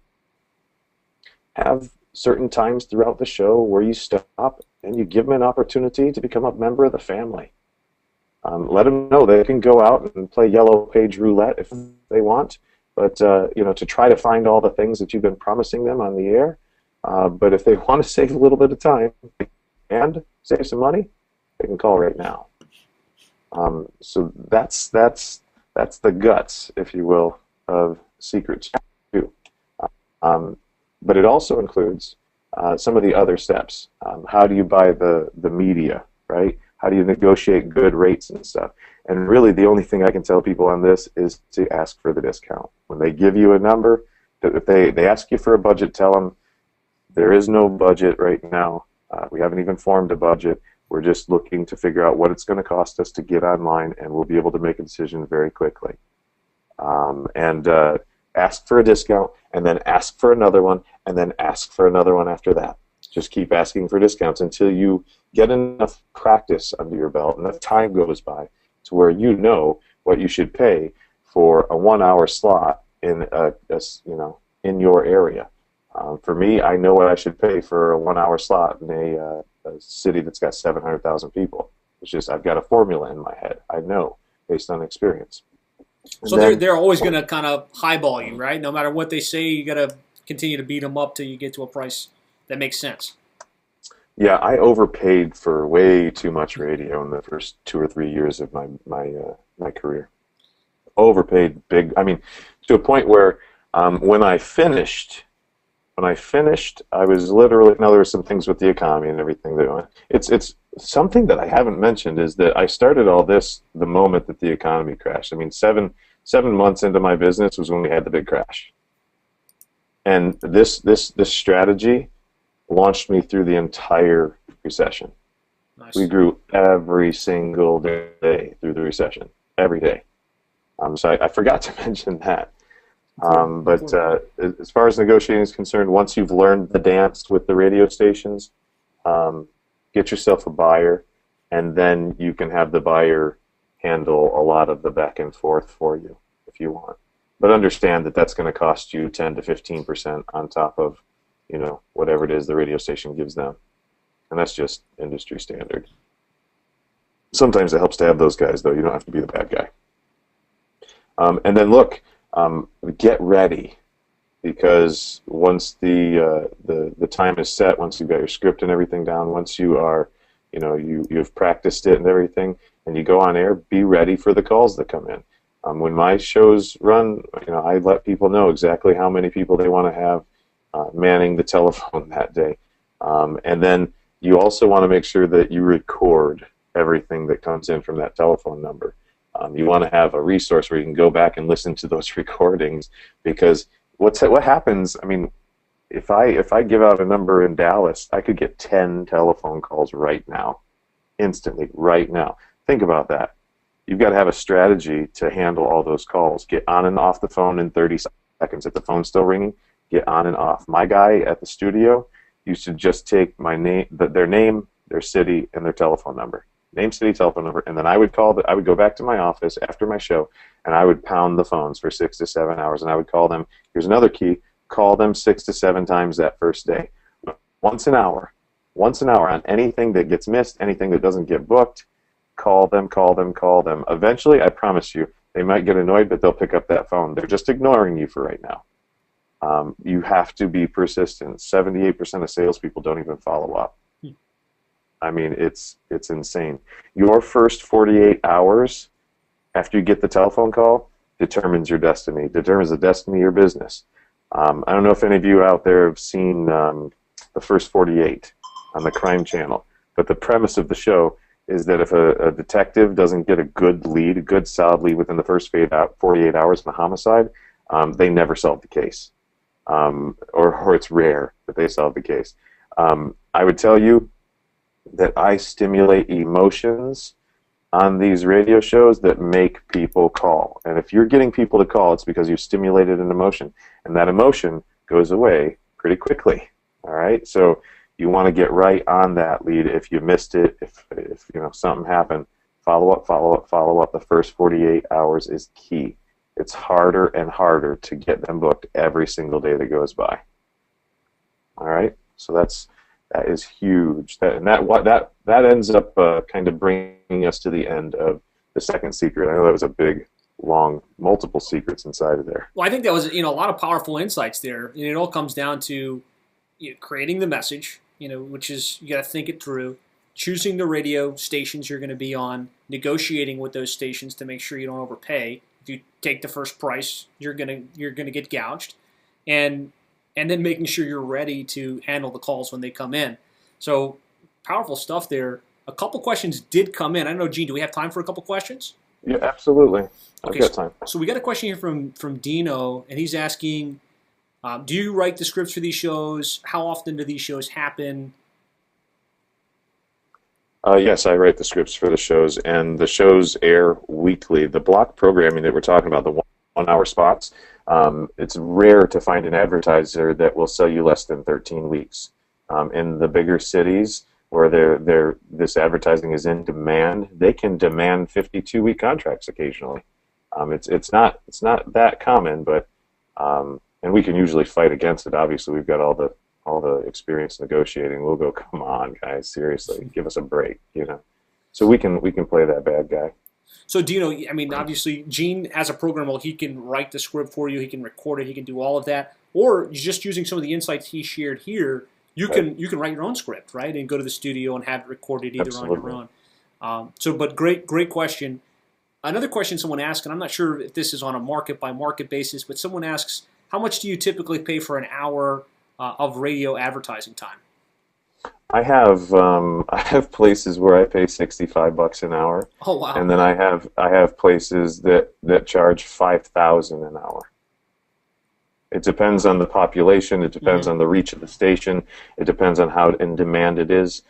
have certain times throughout the show where you stop and you give them an opportunity to become a member of the family. Let them know they can go out and play yellow page roulette if they want, but to try to find all the things that you've been promising them on the air. But if they want to save a little bit of time and save some money, they can call right now. So that's the guts, if you will, of Secret 2. But it also includes some of the other steps. How do you buy the media, right? How do you negotiate good rates and stuff? And really the only thing I can tell people on this is to ask for the discount. When they give you a number, if they ask you for a budget, tell them there is no budget right now. We haven't even formed a budget. We're just looking to figure out what it's going to cost us to get online, and we'll be able to make a decision very quickly. And ask for a discount, and then ask for another one, and then ask for another one after that. Just keep asking for discounts until you get enough practice under your belt, enough time goes by to where you know what you should pay for a 1-hour slot in in your area. For me, I know what I should pay for a 1-hour slot in a city that's got 700,000 people. It's just I've got a formula in my head. I know based on experience. So they're always going to kind of highball you, right? No matter what they say, you got to continue to beat them up till you get to a price that makes sense. Yeah, I overpaid for way too much radio in the first 2 or 3 years of my career. Overpaid big. I mean, to a point where when I finished, I was literally. Now there were some things with the economy and everything that went. It's something that I haven't mentioned is that I started all this the moment that the economy crashed. I mean, seven months into my business was when we had the big crash. And this strategy launched me through the entire recession. Nice. We grew every single day through the recession, every day. So I forgot to mention that. But as far as negotiating is concerned, once you've learned the dance with the radio stations, get yourself a buyer, and then you can have the buyer handle a lot of the back and forth for you if you want. But understand that that's going to cost you 10 to 15% on top of, whatever it is the radio station gives them. And that's just industry standard. Sometimes it helps to have those guys, though. You don't have to be the bad guy. And then look, get ready, because once the time is set, once you've got your script and everything down, once you are, you've practiced it and everything, and you go on air, be ready for the calls that come in. When my shows run, I let people know exactly how many people they want to have manning the telephone that day. And then you also want to make sure that you record everything that comes in from that telephone number. You want to have a resource where you can go back and listen to those recordings, because what happens, if I give out a number in Dallas, I could get 10 telephone calls right now, instantly, right now. Think about that. You've got to have a strategy to handle all those calls. Get on and off the phone in 30 seconds. If the phone's still ringing, get on and off. My guy at the studio used to just take my name, their name, their city, and their telephone number. Name, city, telephone number, and then I would go back to my office after my show, and I would pound the phones for 6 to 7 hours, and I would call them. Here's another key: call them 6 to 7 times that first day, once an hour on anything that gets missed, anything that doesn't get booked. Call them. Eventually, I promise you, they might get annoyed, but they'll pick up that phone. They're just ignoring you for right now. You have to be persistent. 78% of salespeople don't even follow up. It's insane. Your first 48 hours after you get the telephone call determines your destiny, determines the destiny of your business. I don't know if any of you out there have seen the first 48 on the Crime Channel, but the premise of the show is that if a detective doesn't get a good lead, a good solid lead within the first 48 hours in a homicide, they never solve the case. Or it's rare that they solve the case. I would tell you that I stimulate emotions on these radio shows that make people call. And if you're getting people to call, it's because you stimulated an emotion. And that emotion goes away pretty quickly. All right? So you want to get right on that lead. If you missed it, if something happened, follow up. The first 48 hours is key. It's harder and harder to get them booked every single day that goes by. All right? So that is huge. That ends up kind of bringing us to the end of the second secret. I know that was a big, long, multiple secrets inside of there. Well, I think that was a lot of powerful insights there. And it all comes down to creating the message, which is you got to think it through, choosing the radio stations you're going to be on, negotiating with those stations to make sure you don't overpay. If you take the first price, you're gonna get gouged, and then making sure you're ready to handle the calls when they come in. So powerful stuff there. A couple questions did come in. I don't know, Gene, do we have time for a couple questions? Yeah, absolutely. Okay, I've got time. So we got a question here from Dino, and he's asking, do you write the scripts for these shows? How often do these shows happen? Yes, I write the scripts for the shows, and the shows air weekly. The block programming that we're talking about, the 1 hour spots, it's rare to find an advertiser that will sell you less than 13 weeks. In the bigger cities where this advertising is in demand, they can demand 52-week contracts occasionally. It's not that common, but and we can usually fight against it. Obviously, we've got all the experience negotiating. We'll go, come on, guys, seriously, give us a break, So we can play that bad guy. So Dino, obviously, Gene has a program where he can write the script for you, he can record it, he can do all of that, or just using some of the insights he shared here, you can write your own script, right, and go to the studio and have it recorded either Absolutely. on your own. But great question. Another question someone asked, and I'm not sure if this is on a market by market basis, but someone asks, how much do you typically pay for an hour of radio advertising time? I have places where I pay $65 an hour. Oh wow! And then I have places that charge $5,000 an hour. It depends on the population. It depends Mm-hmm. on the reach of the station. It depends on how in demand it is.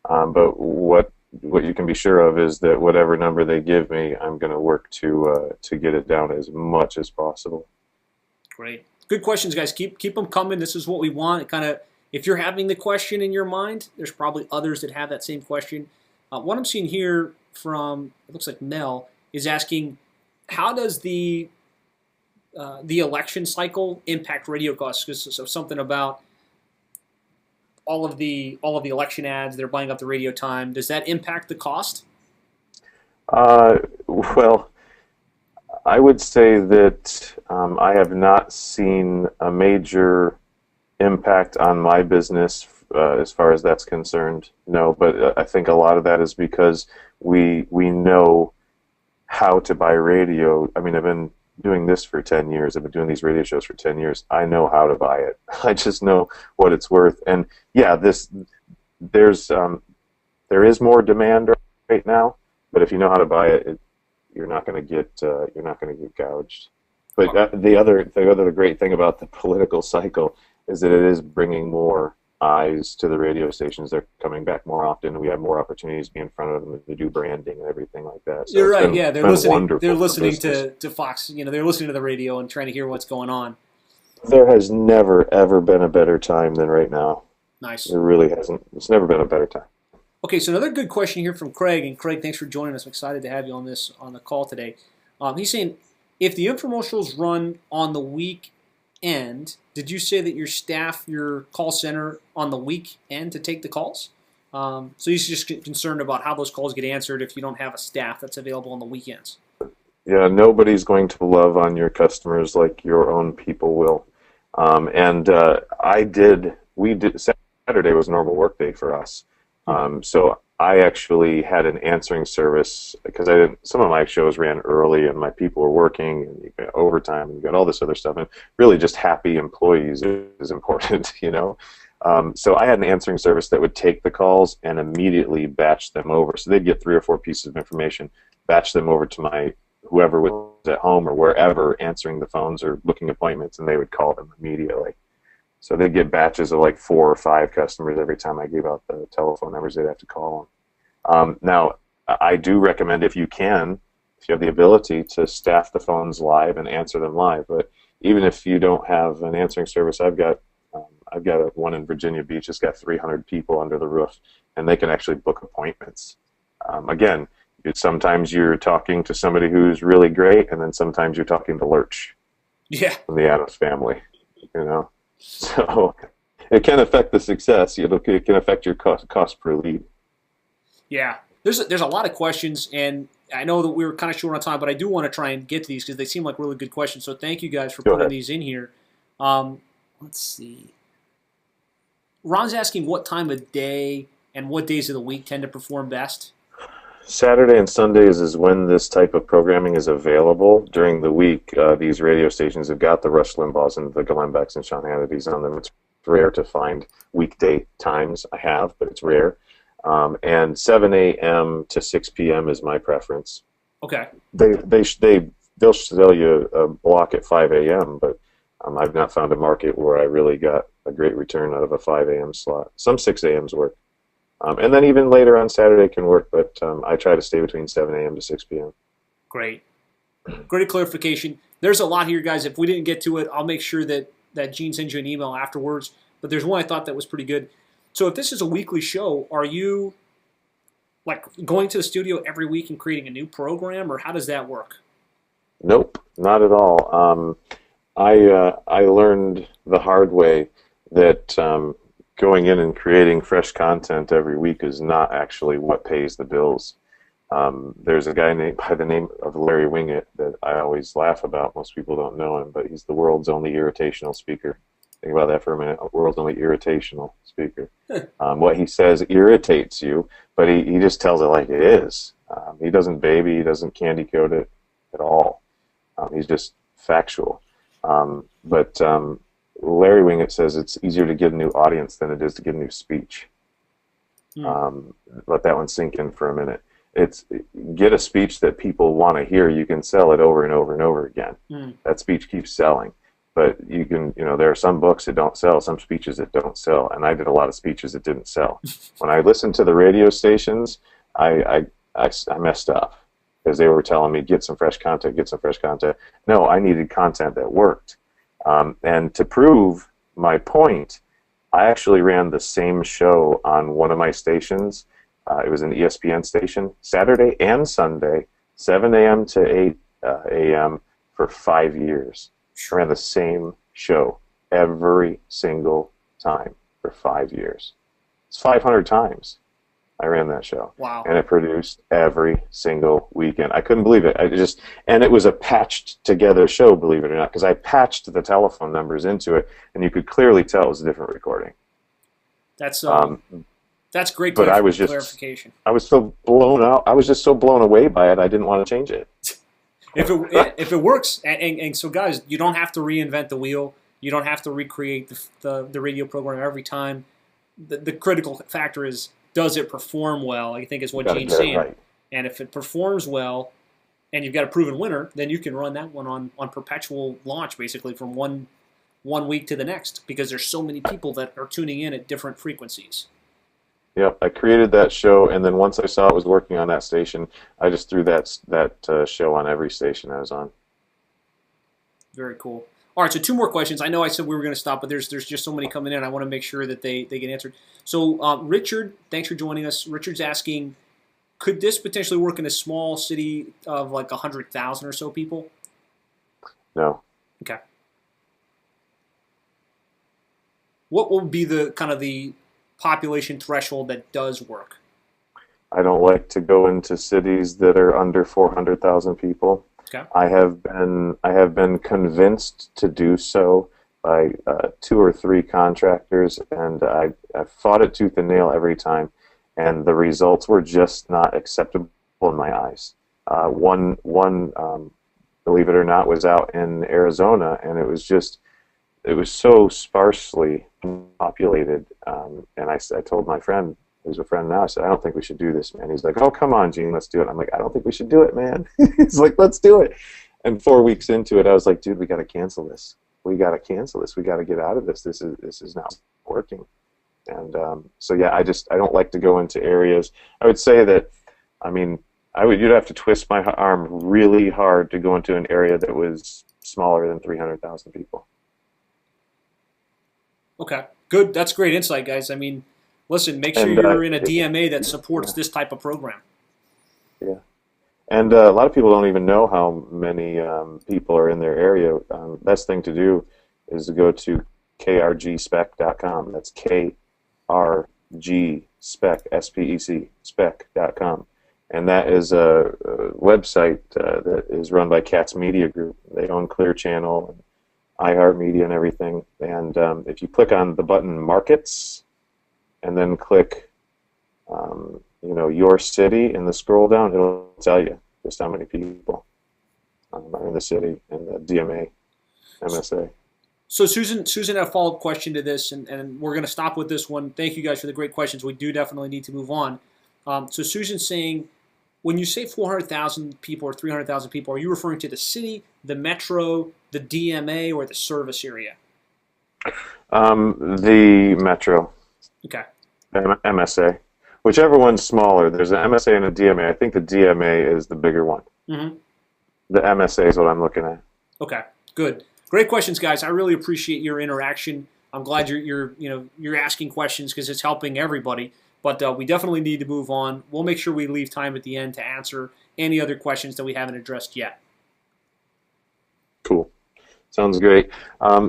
But what you can be sure of is that whatever number they give me, I'm going to work to get it down as much as possible. Great. Good questions, guys. Keep them coming. This is what we want. It kind of, if you're having the question in your mind, there's probably others that have that same question. What I'm seeing here from, it looks like Mel, is asking, how does the election cycle impact radio costs? So something about all of the election ads, they're buying up the radio time. Does that impact the cost? Well, I would say that I have not seen a major impact on my business as far as that's concerned. No, but I think a lot of that is because we know how to buy radio. I mean, I've been doing this for 10 years. I've been doing these radio shows for 10 years. I know how to buy it. I just know what it's worth. And yeah, there is more demand right now, but if you know how to buy it, you're not going to get gouged. But the great thing about the political cycle is that it is bringing more eyes to the radio stations. They're coming back more often. We have more opportunities to be in front of them to do branding and everything like that. So you're right. Yeah, they're listening. They're listening to Fox. They're listening to the radio and trying to hear what's going on. There has never ever been a better time than right now. Nice. There really hasn't. It's never been a better time. Okay, so another good question here from Craig, and Craig, thanks for joining us. I'm excited to have you on the call today. He's saying, if the infomercials run on the weekend, did you say that your staff your call center on the weekend to take the calls? So he's just concerned about how those calls get answered if you don't have a staff that's available on the weekends. Yeah, nobody's going to love on your customers like your own people will. We did. Saturday was a normal work day for us. So I actually had an answering service because some of my shows ran early and my people were working and you got overtime and you got all this other stuff, and really just happy employees is important, So I had an answering service that would take the calls and immediately batch them over. So they'd get 3 or 4 pieces of information, batch them over to whoever was at home or wherever answering the phones or booking appointments, and they would call them immediately. So they'd get batches of like 4 or 5 customers every time I gave out the telephone numbers they'd have to call them. Now, I do recommend if you have the ability to staff the phones live and answer them live. But even if you don't have an answering service, I've got one in Virginia Beach. It's got 300 people under the roof, and they can actually book appointments. Again, sometimes you're talking to somebody who's really great, and then sometimes you're talking to Lurch. Yeah. From the Addams family, So it can affect the success. It can affect your cost per lead. Yeah, there's a lot of questions, and I know that we were kind of short on time, but I do want to try and get to these because they seem like really good questions. So thank you guys for putting these in here. Let's see. Ron's asking what time of day and what days of the week tend to perform best. Saturday and Sundays is when this type of programming is available. During the week, these radio stations have got the Rush Limbaughs and the Glenn Becks and Sean Hannitys on them. It's rare to find weekday times. I have, but it's rare. And 7 a.m. to 6 p.m. is my preference. Okay. They'll sell you a block at 5 a.m., but I've not found a market where I really got a great return out of a 5 a.m. slot. Some 6 a.m.s work. And then even later on Saturday can work, but I try to stay between 7 a.m. to 6 p.m. Great. Great clarification. There's a lot here, guys. If we didn't get to it, I'll make sure that Gene sends you an email afterwards. But there's one I thought that was pretty good. So if this is a weekly show, are you like going to the studio every week and creating a new program, or how does that work? Nope, not at all. I learned the hard way that going in and creating fresh content every week is not actually what pays the bills. There's a guy by the name of Larry Wingett that I always laugh about. Most people don't know him, but he's the world's only irritational speaker. Think about that for a minute. World's only irritational speaker. What he says irritates you, but he just tells it like it is. He doesn't baby, he doesn't candy coat it at all. He's just factual. But Larry Wingett says it's easier to get a new audience than it is to get a new speech. Let that one sink in for a minute. Get a speech that people want to hear. You can sell it over and over and over again. That speech keeps selling. but you can, there are some books that don't sell, some speeches that don't sell, and I did a lot of speeches that didn't sell. When I listened to the radio stations, I messed up because they were telling me, get some fresh content, get some fresh content. No, I needed content that worked. And to prove my point, I actually ran the same show on one of my stations. It was an ESPN station, Saturday and Sunday, 7 a.m. to 8 a.m. for 5 years. I ran the same show every single time for 5 years. It's 500 times I ran that show. Wow. And it produced every single weekend. I couldn't believe it. And it was a patched together show, believe it or not, because I patched the telephone numbers into it, and you could clearly tell it was a different recording. That's great but clarification. I was so blown out. I was just so blown away by it, I didn't want to change it. If it works, and so guys, you don't have to reinvent the wheel. You don't have to recreate the radio program every time. The critical factor is, does it perform well? I think is what Gene's saying. Right. And if it performs well, and you've got a proven winner, then you can run that one on perpetual launch, basically from one week to the next, because there's so many people that are tuning in at different frequencies. Yep, I created that show, and then once I saw it was working on that station, I just threw that show on every station I was on. Very cool. All right, so 2 more questions. I know I said we were going to stop, but there's just so many coming in. I want to make sure that they get answered. So Richard, thanks for joining us. Richard's asking, could this potentially work in a small city of like 100,000 or so people? No. Okay. What will be the kind of the population threshold that does work? I don't like to go into cities that are under 400,000 people. Okay. I have been convinced to do so by 2 or 3 contractors, and I fought it tooth and nail every time, and the results were just not acceptable in my eyes. One, believe it or not, was out in Arizona, and it was so sparsely populated. And I told my friend, who's a friend now, I said, I don't think we should do this, man. He's like, oh, come on, Gene, let's do it. I'm like, I don't think we should do it, man. He's like, let's do it. And 4 weeks into it, I was like, dude, we got to cancel this. We got to cancel this. We got to get out of this. This is not working. And so, yeah, I don't like to go into areas. I would say that, you'd have to twist my arm really hard to go into an area that was smaller than 300,000 people. Okay, good. That's great insight, guys. Listen, make sure you're in a DMA that supports this type of program. Yeah. And a lot of people don't even know how many people are in their area. Best thing to do is to go to krgspec.com. That's KRG spec, S-P-E-C, spec.com. And that is a website that is run by Katz Media Group. They own Clear Channel and iHeartMedia and everything. And if you click on the button Markets, and then click, your city in the scroll down, it'll tell you just how many people are in the city and the DMA, MSA. So Susan had a follow-up question to this, and we're going to stop with this one. Thank you guys for the great questions. We do definitely need to move on. So Susan's saying, when you say 400,000 people or 300,000 people, are you referring to the city, the metro, the DMA, or the service area? The metro. Okay. MSA. Whichever one's smaller. There's an MSA and a DMA. I think the DMA is the bigger one. Mm-hmm. The MSA is what I'm looking at. Okay, good. Great questions, guys. I really appreciate your interaction. I'm glad you're asking questions because it's helping everybody. But we definitely need to move on. We'll make sure we leave time at the end to answer any other questions that we haven't addressed yet. Cool. Sounds great.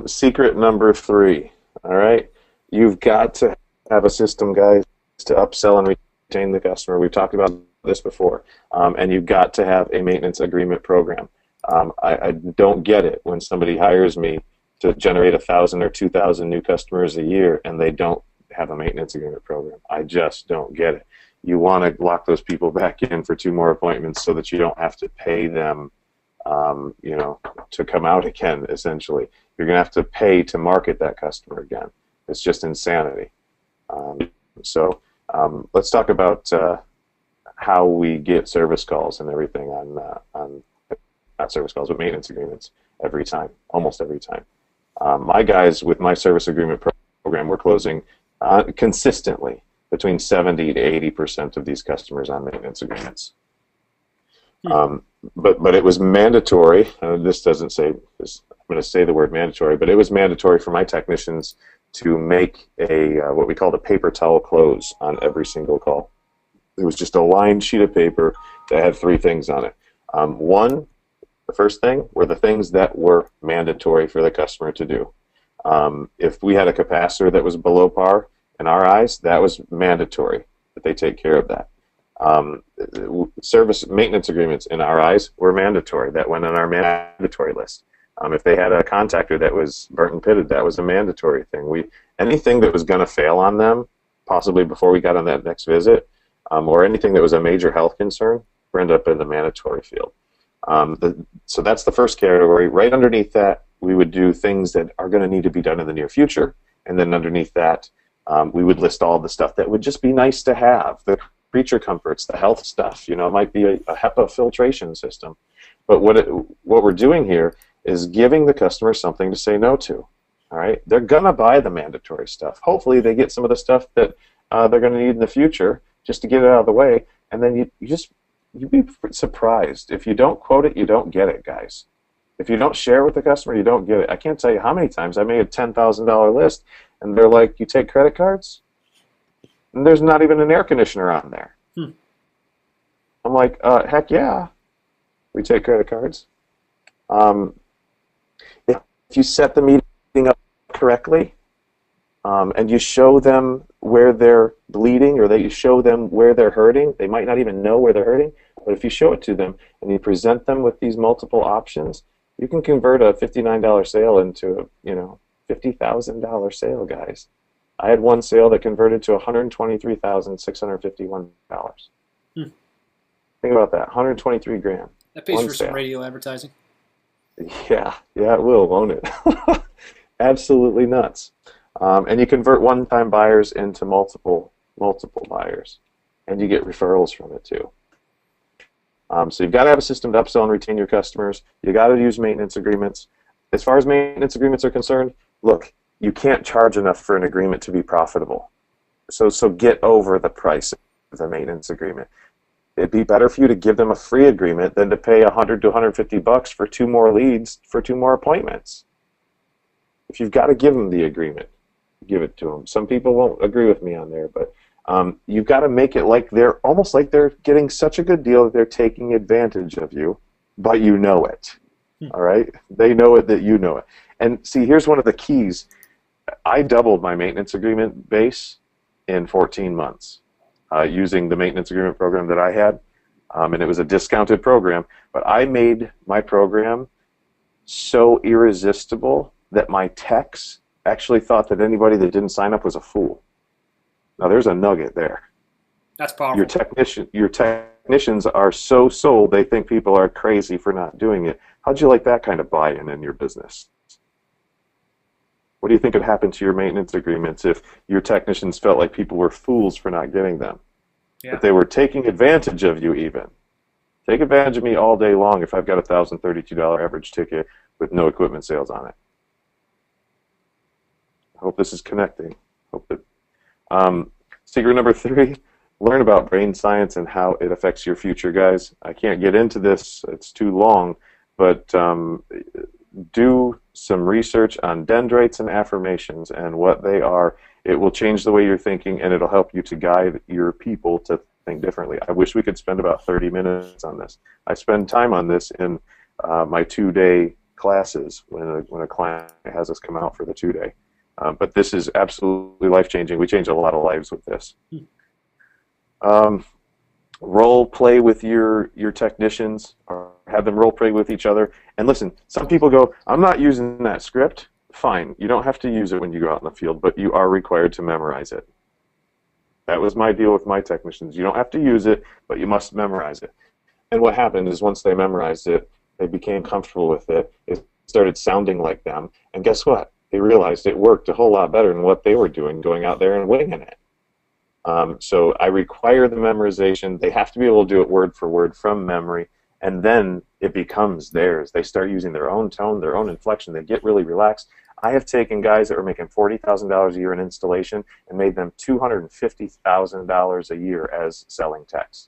Secret number 3. All right. You've got to have a system, guys, to upsell and retain the customer. We've talked about this before. And you've got to have a maintenance agreement program. I don't get it when somebody hires me to generate 1,000 or 2,000 new customers a year and they don't have a maintenance agreement program. I just don't get it. You want to lock those people back in for 2 more appointments so that you don't have to pay them, to come out again, essentially. You're going to have to pay to market that customer again. It's just insanity. So let's talk about how we get service calls and everything on not service calls, but maintenance agreements every time, almost every time. My guys with my service agreement program, we're closing consistently between 70 to 80% of these customers on maintenance agreements. But it was mandatory. This doesn't say this. I'm going to say the word mandatory, but it was mandatory for my technicians to make a what we called a paper towel close on every single call. It was just a lined sheet of paper that had 3 things on it. One, the first thing were the things that were mandatory for the customer to do. If we had a capacitor that was below par, in our eyes, that was mandatory that they take care of that. Service maintenance agreements, in our eyes, were mandatory. That went on our mandatory list. If they had a contactor that was burnt and pitted, that was a mandatory thing. Anything that was going to fail on them, possibly before we got on that next visit, or anything that was a major health concern, would end up in the mandatory field. So that's the first category. Right underneath that, we would do things that are going to need to be done in the near future, and then underneath that, we would list all the stuff that would just be nice to have, the creature comforts, the health stuff. You know, it might be a HEPA filtration system. But what we're doing here is giving the customer something to say no to. All right, they're gonna buy the mandatory stuff. Hopefully, they get some of the stuff that they're gonna need in the future just to get it out of the way. And then you'd be surprised if you don't quote it, you don't get it, guys. If you don't share with the customer, you don't get it. I can't tell you how many times I made a $10,000 list, and they're like, "You take credit cards?" And there's not even an air conditioner on there. I'm like, heck yeah, we take credit cards. If you set the meeting up correctly, and you show them where they're bleeding, or you show them where they're hurting, they might not even know where they're hurting, but if you show it to them and you present them with these multiple options, you can convert a $59 sale into a $50,000 sale, guys. I had one sale that converted to $123,651. Think about that, 123 grand. That pays for some radio advertising. Yeah, it will, won't it? Absolutely nuts. And you convert one-time buyers into multiple buyers, and you get referrals from it too. So you've got to have a system to upsell and retain your customers. You got to use maintenance agreements. As far as maintenance agreements are concerned, look, you can't charge enough for an agreement to be profitable. So get over the price of the maintenance agreement. It'd be better for you to give them a free agreement than to pay $100 to $150 for 2 more leads for 2 more appointments. If you've got to give them the agreement, give it to them. Some people won't agree with me on there, but you've got to make it like they're almost like they're getting such a good deal that they're taking advantage of you, but you know it. All right? They know it that you know it. And see, here's one of the keys. I doubled my maintenance agreement base in 14 months using the maintenance agreement program that I had, and it was a discounted program, but I made my program so irresistible that my techs actually thought that anybody that didn't sign up was a fool. Now there's a nugget there. That's powerful. Your technicians are so sold they think people are crazy for not doing it. How'd you like that kind of buy-in in your business? What do you think would happen to your maintenance agreements if your technicians felt like people were fools for not getting them? Yeah. If they were taking advantage of you even. Take advantage of me all day long if I've got a $1,032 average ticket with no equipment sales on it. I hope this is connecting. Secret number 3, learn about brain science and how it affects your future, guys. I can't get into this. It's too long, but do some research on dendrites and affirmations and what they are. It will change the way you're thinking, and it'll help you to guide your people to think differently. I wish we could spend about 30 minutes on this. I spend time on this in my 2-day classes when a client has us come out for the 2-day. But this is absolutely life-changing. We change a lot of lives with this. Role play with your technicians, or have them role play with each other. And listen, some people go, "I'm not using that script." Fine, you don't have to use it when you go out in the field, but you are required to memorize it. That was my deal with my technicians. You don't have to use it, but you must memorize it. And what happened is once they memorized it, they became comfortable with it. It started sounding like them. And guess what? They realized it worked a whole lot better than what they were doing, going out there and winging it. So I require the memorization. They have to be able to do it word for word from memory, and then it becomes theirs. They start using their own tone, their own inflection. They get really relaxed. I have taken guys that were making $40,000 a year in installation and made them $250,000 a year as selling techs.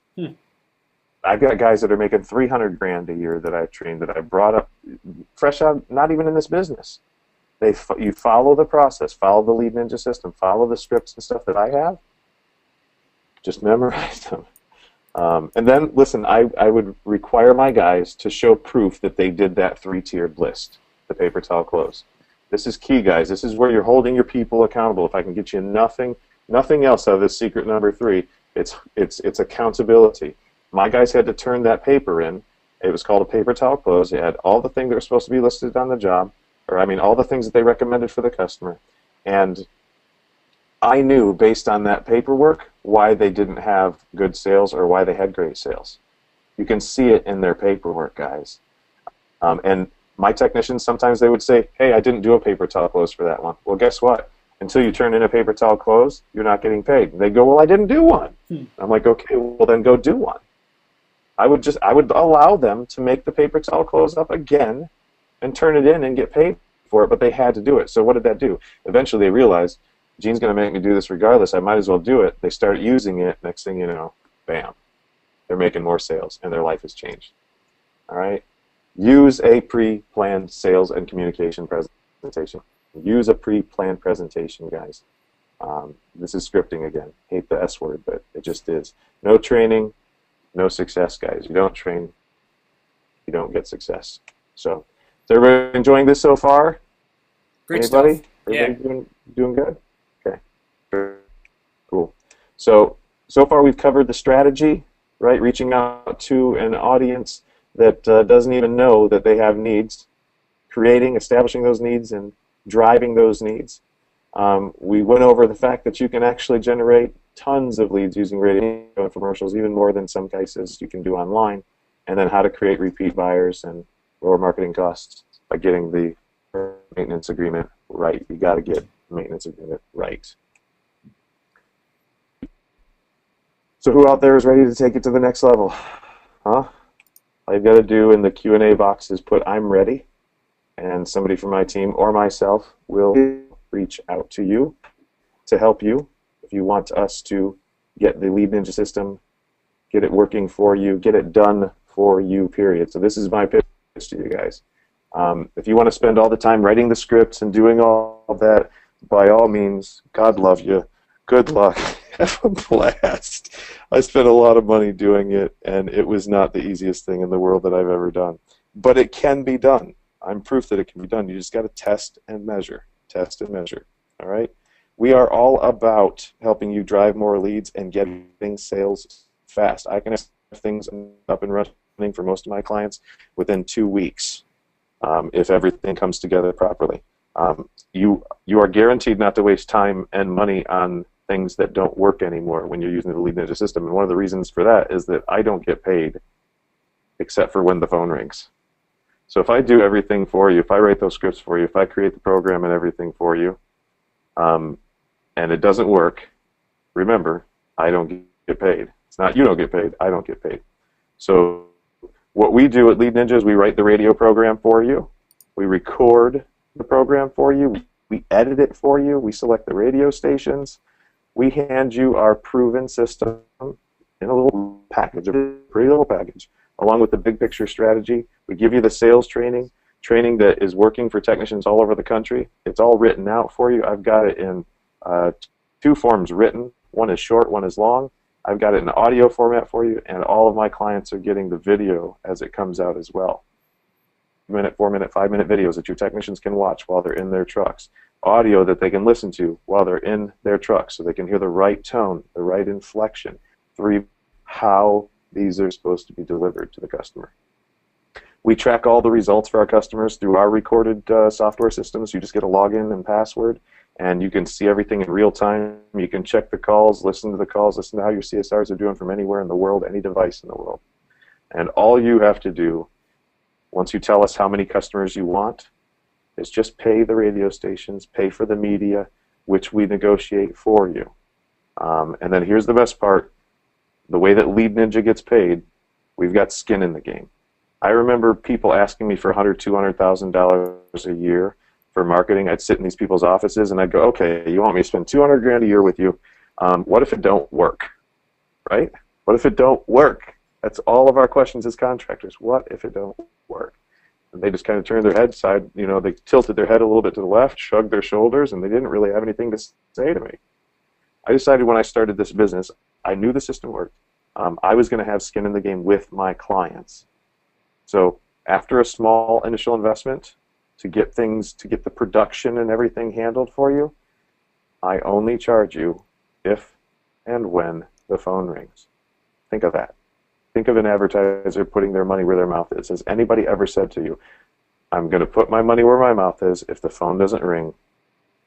I've got guys that are making $300,000 a year that I've trained, that I brought up fresh out, not even in this business. You follow the process, follow the LeadNinja system, follow the scripts and stuff that I have. Just memorize them. And then, listen, I would require my guys to show proof that they did that 3-tiered list, the paper towel close. This is key, guys. This is where you're holding your people accountable. If I can get you nothing else out of this secret number 3, it's accountability. My guys had to turn that paper in. It was called a paper towel close. It had all the things that were supposed to be listed on the job, or I mean all the things that they recommended for the customer. And I knew based on that paperwork why they didn't have good sales or why they had great sales. You can see it in their paperwork, guys. And my technicians, sometimes they would say, hey, I didn't do a paper towel close for that one. Well, guess what? Until you turn in a paper towel close, you're not getting paid. And they go, well, I didn't do one. I'm like, okay, well, then go do one. I would allow them to make the paper towel close up again and turn it in and get paid for it, but they had to do it. So what did that do? Eventually they realized, Gene's going to make me do this regardless. I might as well do it. They start using it. Next thing you know, bam, they're making more sales, and their life has changed. All right? Use a pre-planned sales and communication presentation. Use a pre-planned presentation, guys. This is scripting again. Hate the S word, but it just is. No training, no success, guys. You don't train, you don't get success. So, is everybody enjoying this so far? Great Anybody? stuff. Everybody doing good? Okay. Cool. So far we've covered the strategy, right? Reaching out to an audience that doesn't even know that they have needs, establishing those needs, and driving those needs. We went over the fact that you can actually generate tons of leads using radio infomercials, even more than some cases you can do online, and then how to create repeat buyers and lower marketing costs by getting the maintenance agreement right. You got to get the maintenance agreement right. So who out there is ready to take it to the next level? Huh? All you've got to do in the Q&A box is put I'm ready, and somebody from my team or myself will reach out to you to help you if you want us to get the LeadNinja system, get it working for you, get it done for you, period. So this is my pitch to you guys. If you want to spend all the time writing the scripts and doing all of that, by all means, God love you. Good luck. Have a blast. I spent a lot of money doing it, and it was not the easiest thing in the world that I've ever done. But it can be done. I'm proof that it can be done. You just got to test and measure. Test and measure. All right? We are all about helping you drive more leads and getting sales fast. I can have things up and running for most of my clients within 2 weeks if everything comes together properly. You are guaranteed not to waste time and money on things that don't work anymore when you're using the LeadNinja system. And one of the reasons for that is that I don't get paid except for when the phone rings. So if I do everything for you, if I write those scripts for you, if I create the program and everything for you, and it doesn't work, remember, I don't get paid. It's not you don't get paid, I don't get paid. So what we do at LeadNinja is we write the radio program for you, we record the program for you, we edit it for you, we select the radio stations, we hand you our proven system in a little package, a pretty little package, along with the big picture strategy. We give you the sales training that is working for technicians all over the country. It's all written out for you. I've got it in 2 forms written. One is short, one is long. I've got it in audio format for you, and all of my clients are getting the video as it comes out as well. 2-minute, 4-minute, 5-minute videos that your technicians can watch while they're in their trucks. Audio that they can listen to while they're in their trucks so they can hear the right tone, the right inflection, 3, how these are supposed to be delivered to the customer. We track all the results for our customers through our recorded software systems. You just get a login and password, and you can see everything in real time. You can check the calls, listen to the calls, listen to how your CSRs are doing from anywhere in the world, any device in the world. And all you have to do, once you tell us how many customers you want, is just pay the radio stations, pay for the media, which we negotiate for you. And then here's the best part. The way that LeadNinja gets paid, we've got skin in the game. I remember people asking me for $100,000, $200,000 a year for marketing. I'd sit in these people's offices and I'd go, okay, you want me to spend 200 grand a year with you? What if it don't work, right? What if it don't work? That's all of our questions as contractors. What if it don't work? And they just kind of turned their head side, they tilted their head a little bit to the left, shrugged their shoulders, and they didn't really have anything to say to me. I decided when I started this business, I knew the system worked. I was going to have skin in the game with my clients. So after a small initial investment to get the production and everything handled for you, I only charge you if and when the phone rings. Think of that. Think of an advertiser putting their money where their mouth is. Has anybody ever said to you, I'm going to put my money where my mouth is. If the phone doesn't ring,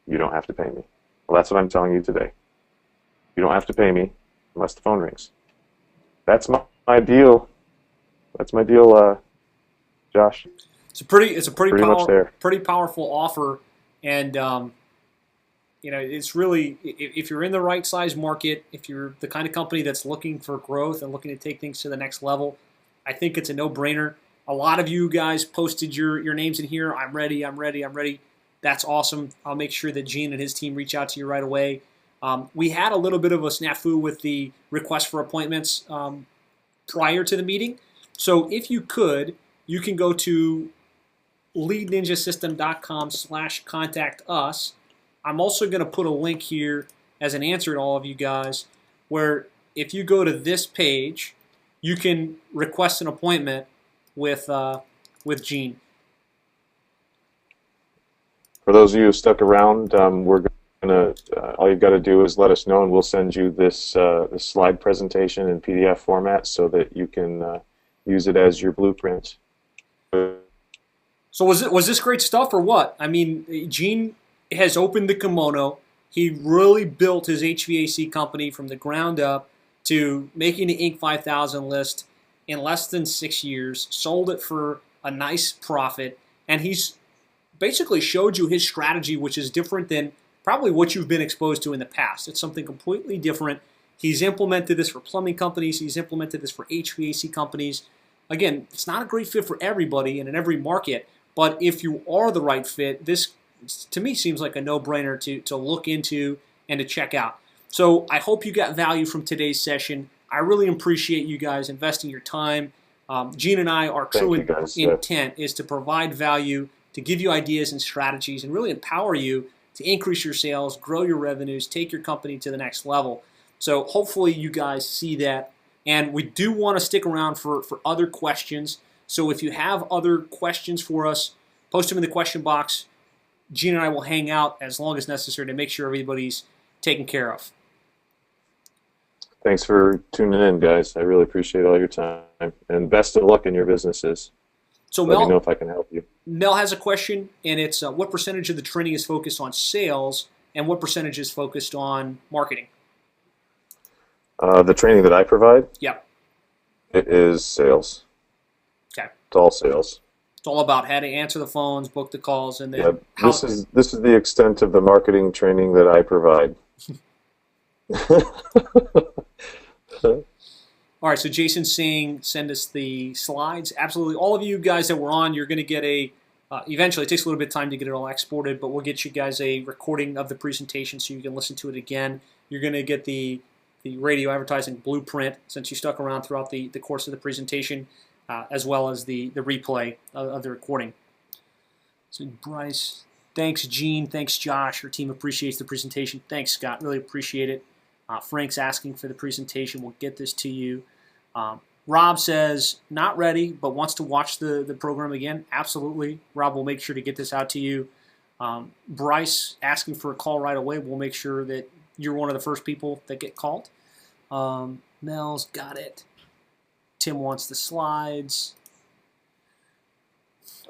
you don't have to pay me. Well, that's what I'm telling you today. You don't have to pay me unless the phone rings. That's my deal. That's my deal, Josh. It's a pretty powerful offer, and it's really, if you're in the right size market, if you're the kind of company that's looking for growth and looking to take things to the next level, I think it's a no-brainer. A lot of you guys posted your names in here. I'm ready. That's awesome. I'll make sure that Gene and his team reach out to you right away. We had a little bit of a snafu with the request for appointments prior to the meeting. So if you could, you can go to leadninjasystem.com/contact us. I'm also going to put a link here as an answer to all of you guys, where if you go to this page, you can request an appointment with Gene. For those of you who stuck around, we're gonna. All you've got to do is let us know, and we'll send you this slide presentation in PDF format so that you can use it as your blueprint. So was this great stuff or what? I mean, Gene has opened the kimono. He really built his HVAC company from the ground up to making the Inc. 5000 list in less than 6 years, sold it for a nice profit, and he's basically showed you his strategy, which is different than probably what you've been exposed to in the past. It's something completely different. He's implemented this for plumbing companies. He's implemented this for HVAC companies. Again, it's not a great fit for everybody and in every market, but if you are the right fit, this to me seems like a no-brainer to look into and to check out. So I hope you got value from today's session. I really appreciate you guys investing your time. Gene and I, our true intent is to provide value, to give you ideas and strategies, and really empower you to increase your sales, grow your revenues, take your company to the next level. So hopefully you guys see that. And we do want to stick around for other questions. So if you have other questions for us, post them in the question box. Gene and I will hang out as long as necessary to make sure everybody's taken care of. Thanks for tuning in, guys. I really appreciate all your time. And best of luck in your businesses. So Let me know if I can help you. Mel has a question, and it's what percentage of the training is focused on sales and what percentage is focused on marketing? The training that I provide? Yep. It is sales. Okay. It's all sales. It's all about how to answer the phones, book the calls, and then this is the extent of the marketing training that I provide. All right, so Jason's saying send us the slides. Absolutely. All of you guys that were on, you're going to get eventually, it takes a little bit of time to get it all exported, but we'll get you guys a recording of the presentation so you can listen to it again. You're going to get the radio advertising blueprint since you stuck around throughout the course of the presentation, as well as the replay of the recording. So Bryce, thanks Gene, thanks Josh. Our team appreciates the presentation. Thanks Scott, really appreciate it. Frank's asking for the presentation. We'll get this to you. Rob says, not ready, but wants to watch the program again. Absolutely. Rob will make sure to get this out to you. Bryce asking for a call right away. We'll make sure that you're one of the first people that get called. Mel's got it. Tim wants the slides.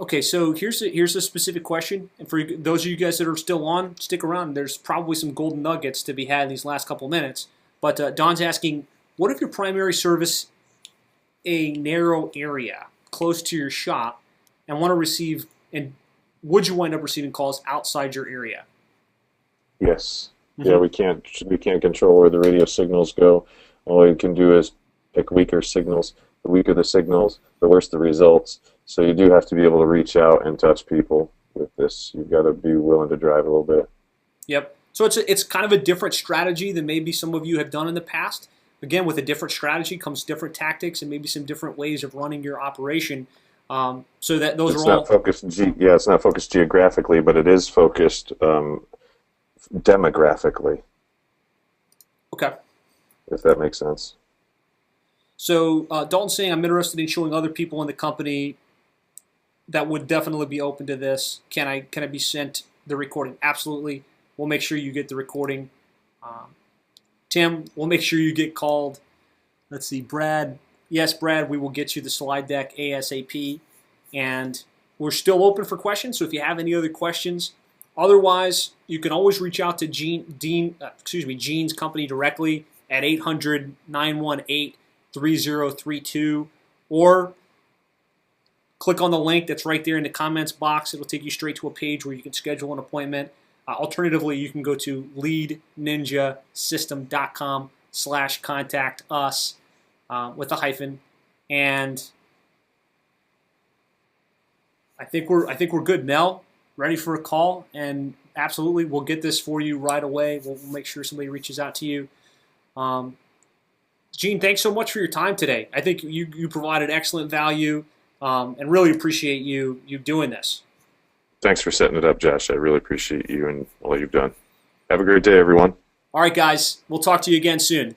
Okay, so here's a specific question. And for those of you guys that are still on, stick around. There's probably some golden nuggets to be had in these last couple minutes. But Don's asking, what if your primary service a narrow area close to your shop and want to receive, and would you wind up receiving calls outside your area? Yes. Mm-hmm. Yeah, we can't control where the radio signals go. All we can do is pick weaker signals. The weaker the signals, the worse the results. So you do have to be able to reach out and touch people. with this. You've got to be willing to drive a little bit. Yep. So it's kind of a different strategy than maybe some of you have done in the past. Again, with a different strategy comes different tactics and maybe some different ways of running your operation. So that those It's are all not focused. It's not focused geographically, but it is focused demographically. okay. If that makes sense. So Dalton's saying, I'm interested in showing other people in the company that would definitely be open to this. Can I be sent the recording? Absolutely. We'll make sure you get the recording. Tim, we'll make sure you get called. Let's see, Brad. Yes, Brad, we will get you the slide deck ASAP. And we're still open for questions, so if you have any other questions, otherwise, you can always reach out to Gene's company directly at 800-918-3032, or click on the link that's right there in the comments box. It'll take you straight to a page where you can schedule an appointment. Alternatively, you can go to leadninjasystem.com/contact us with a hyphen, and I think we're good. Mel, ready for a call? And absolutely, we'll get this for you right away. We'll make sure somebody reaches out to you. Gene, thanks so much for your time today. I think you provided excellent value, and really appreciate you doing this. Thanks for setting it up, Josh. I really appreciate you and all you've done. Have a great day, everyone. All right, guys. We'll talk to you again soon.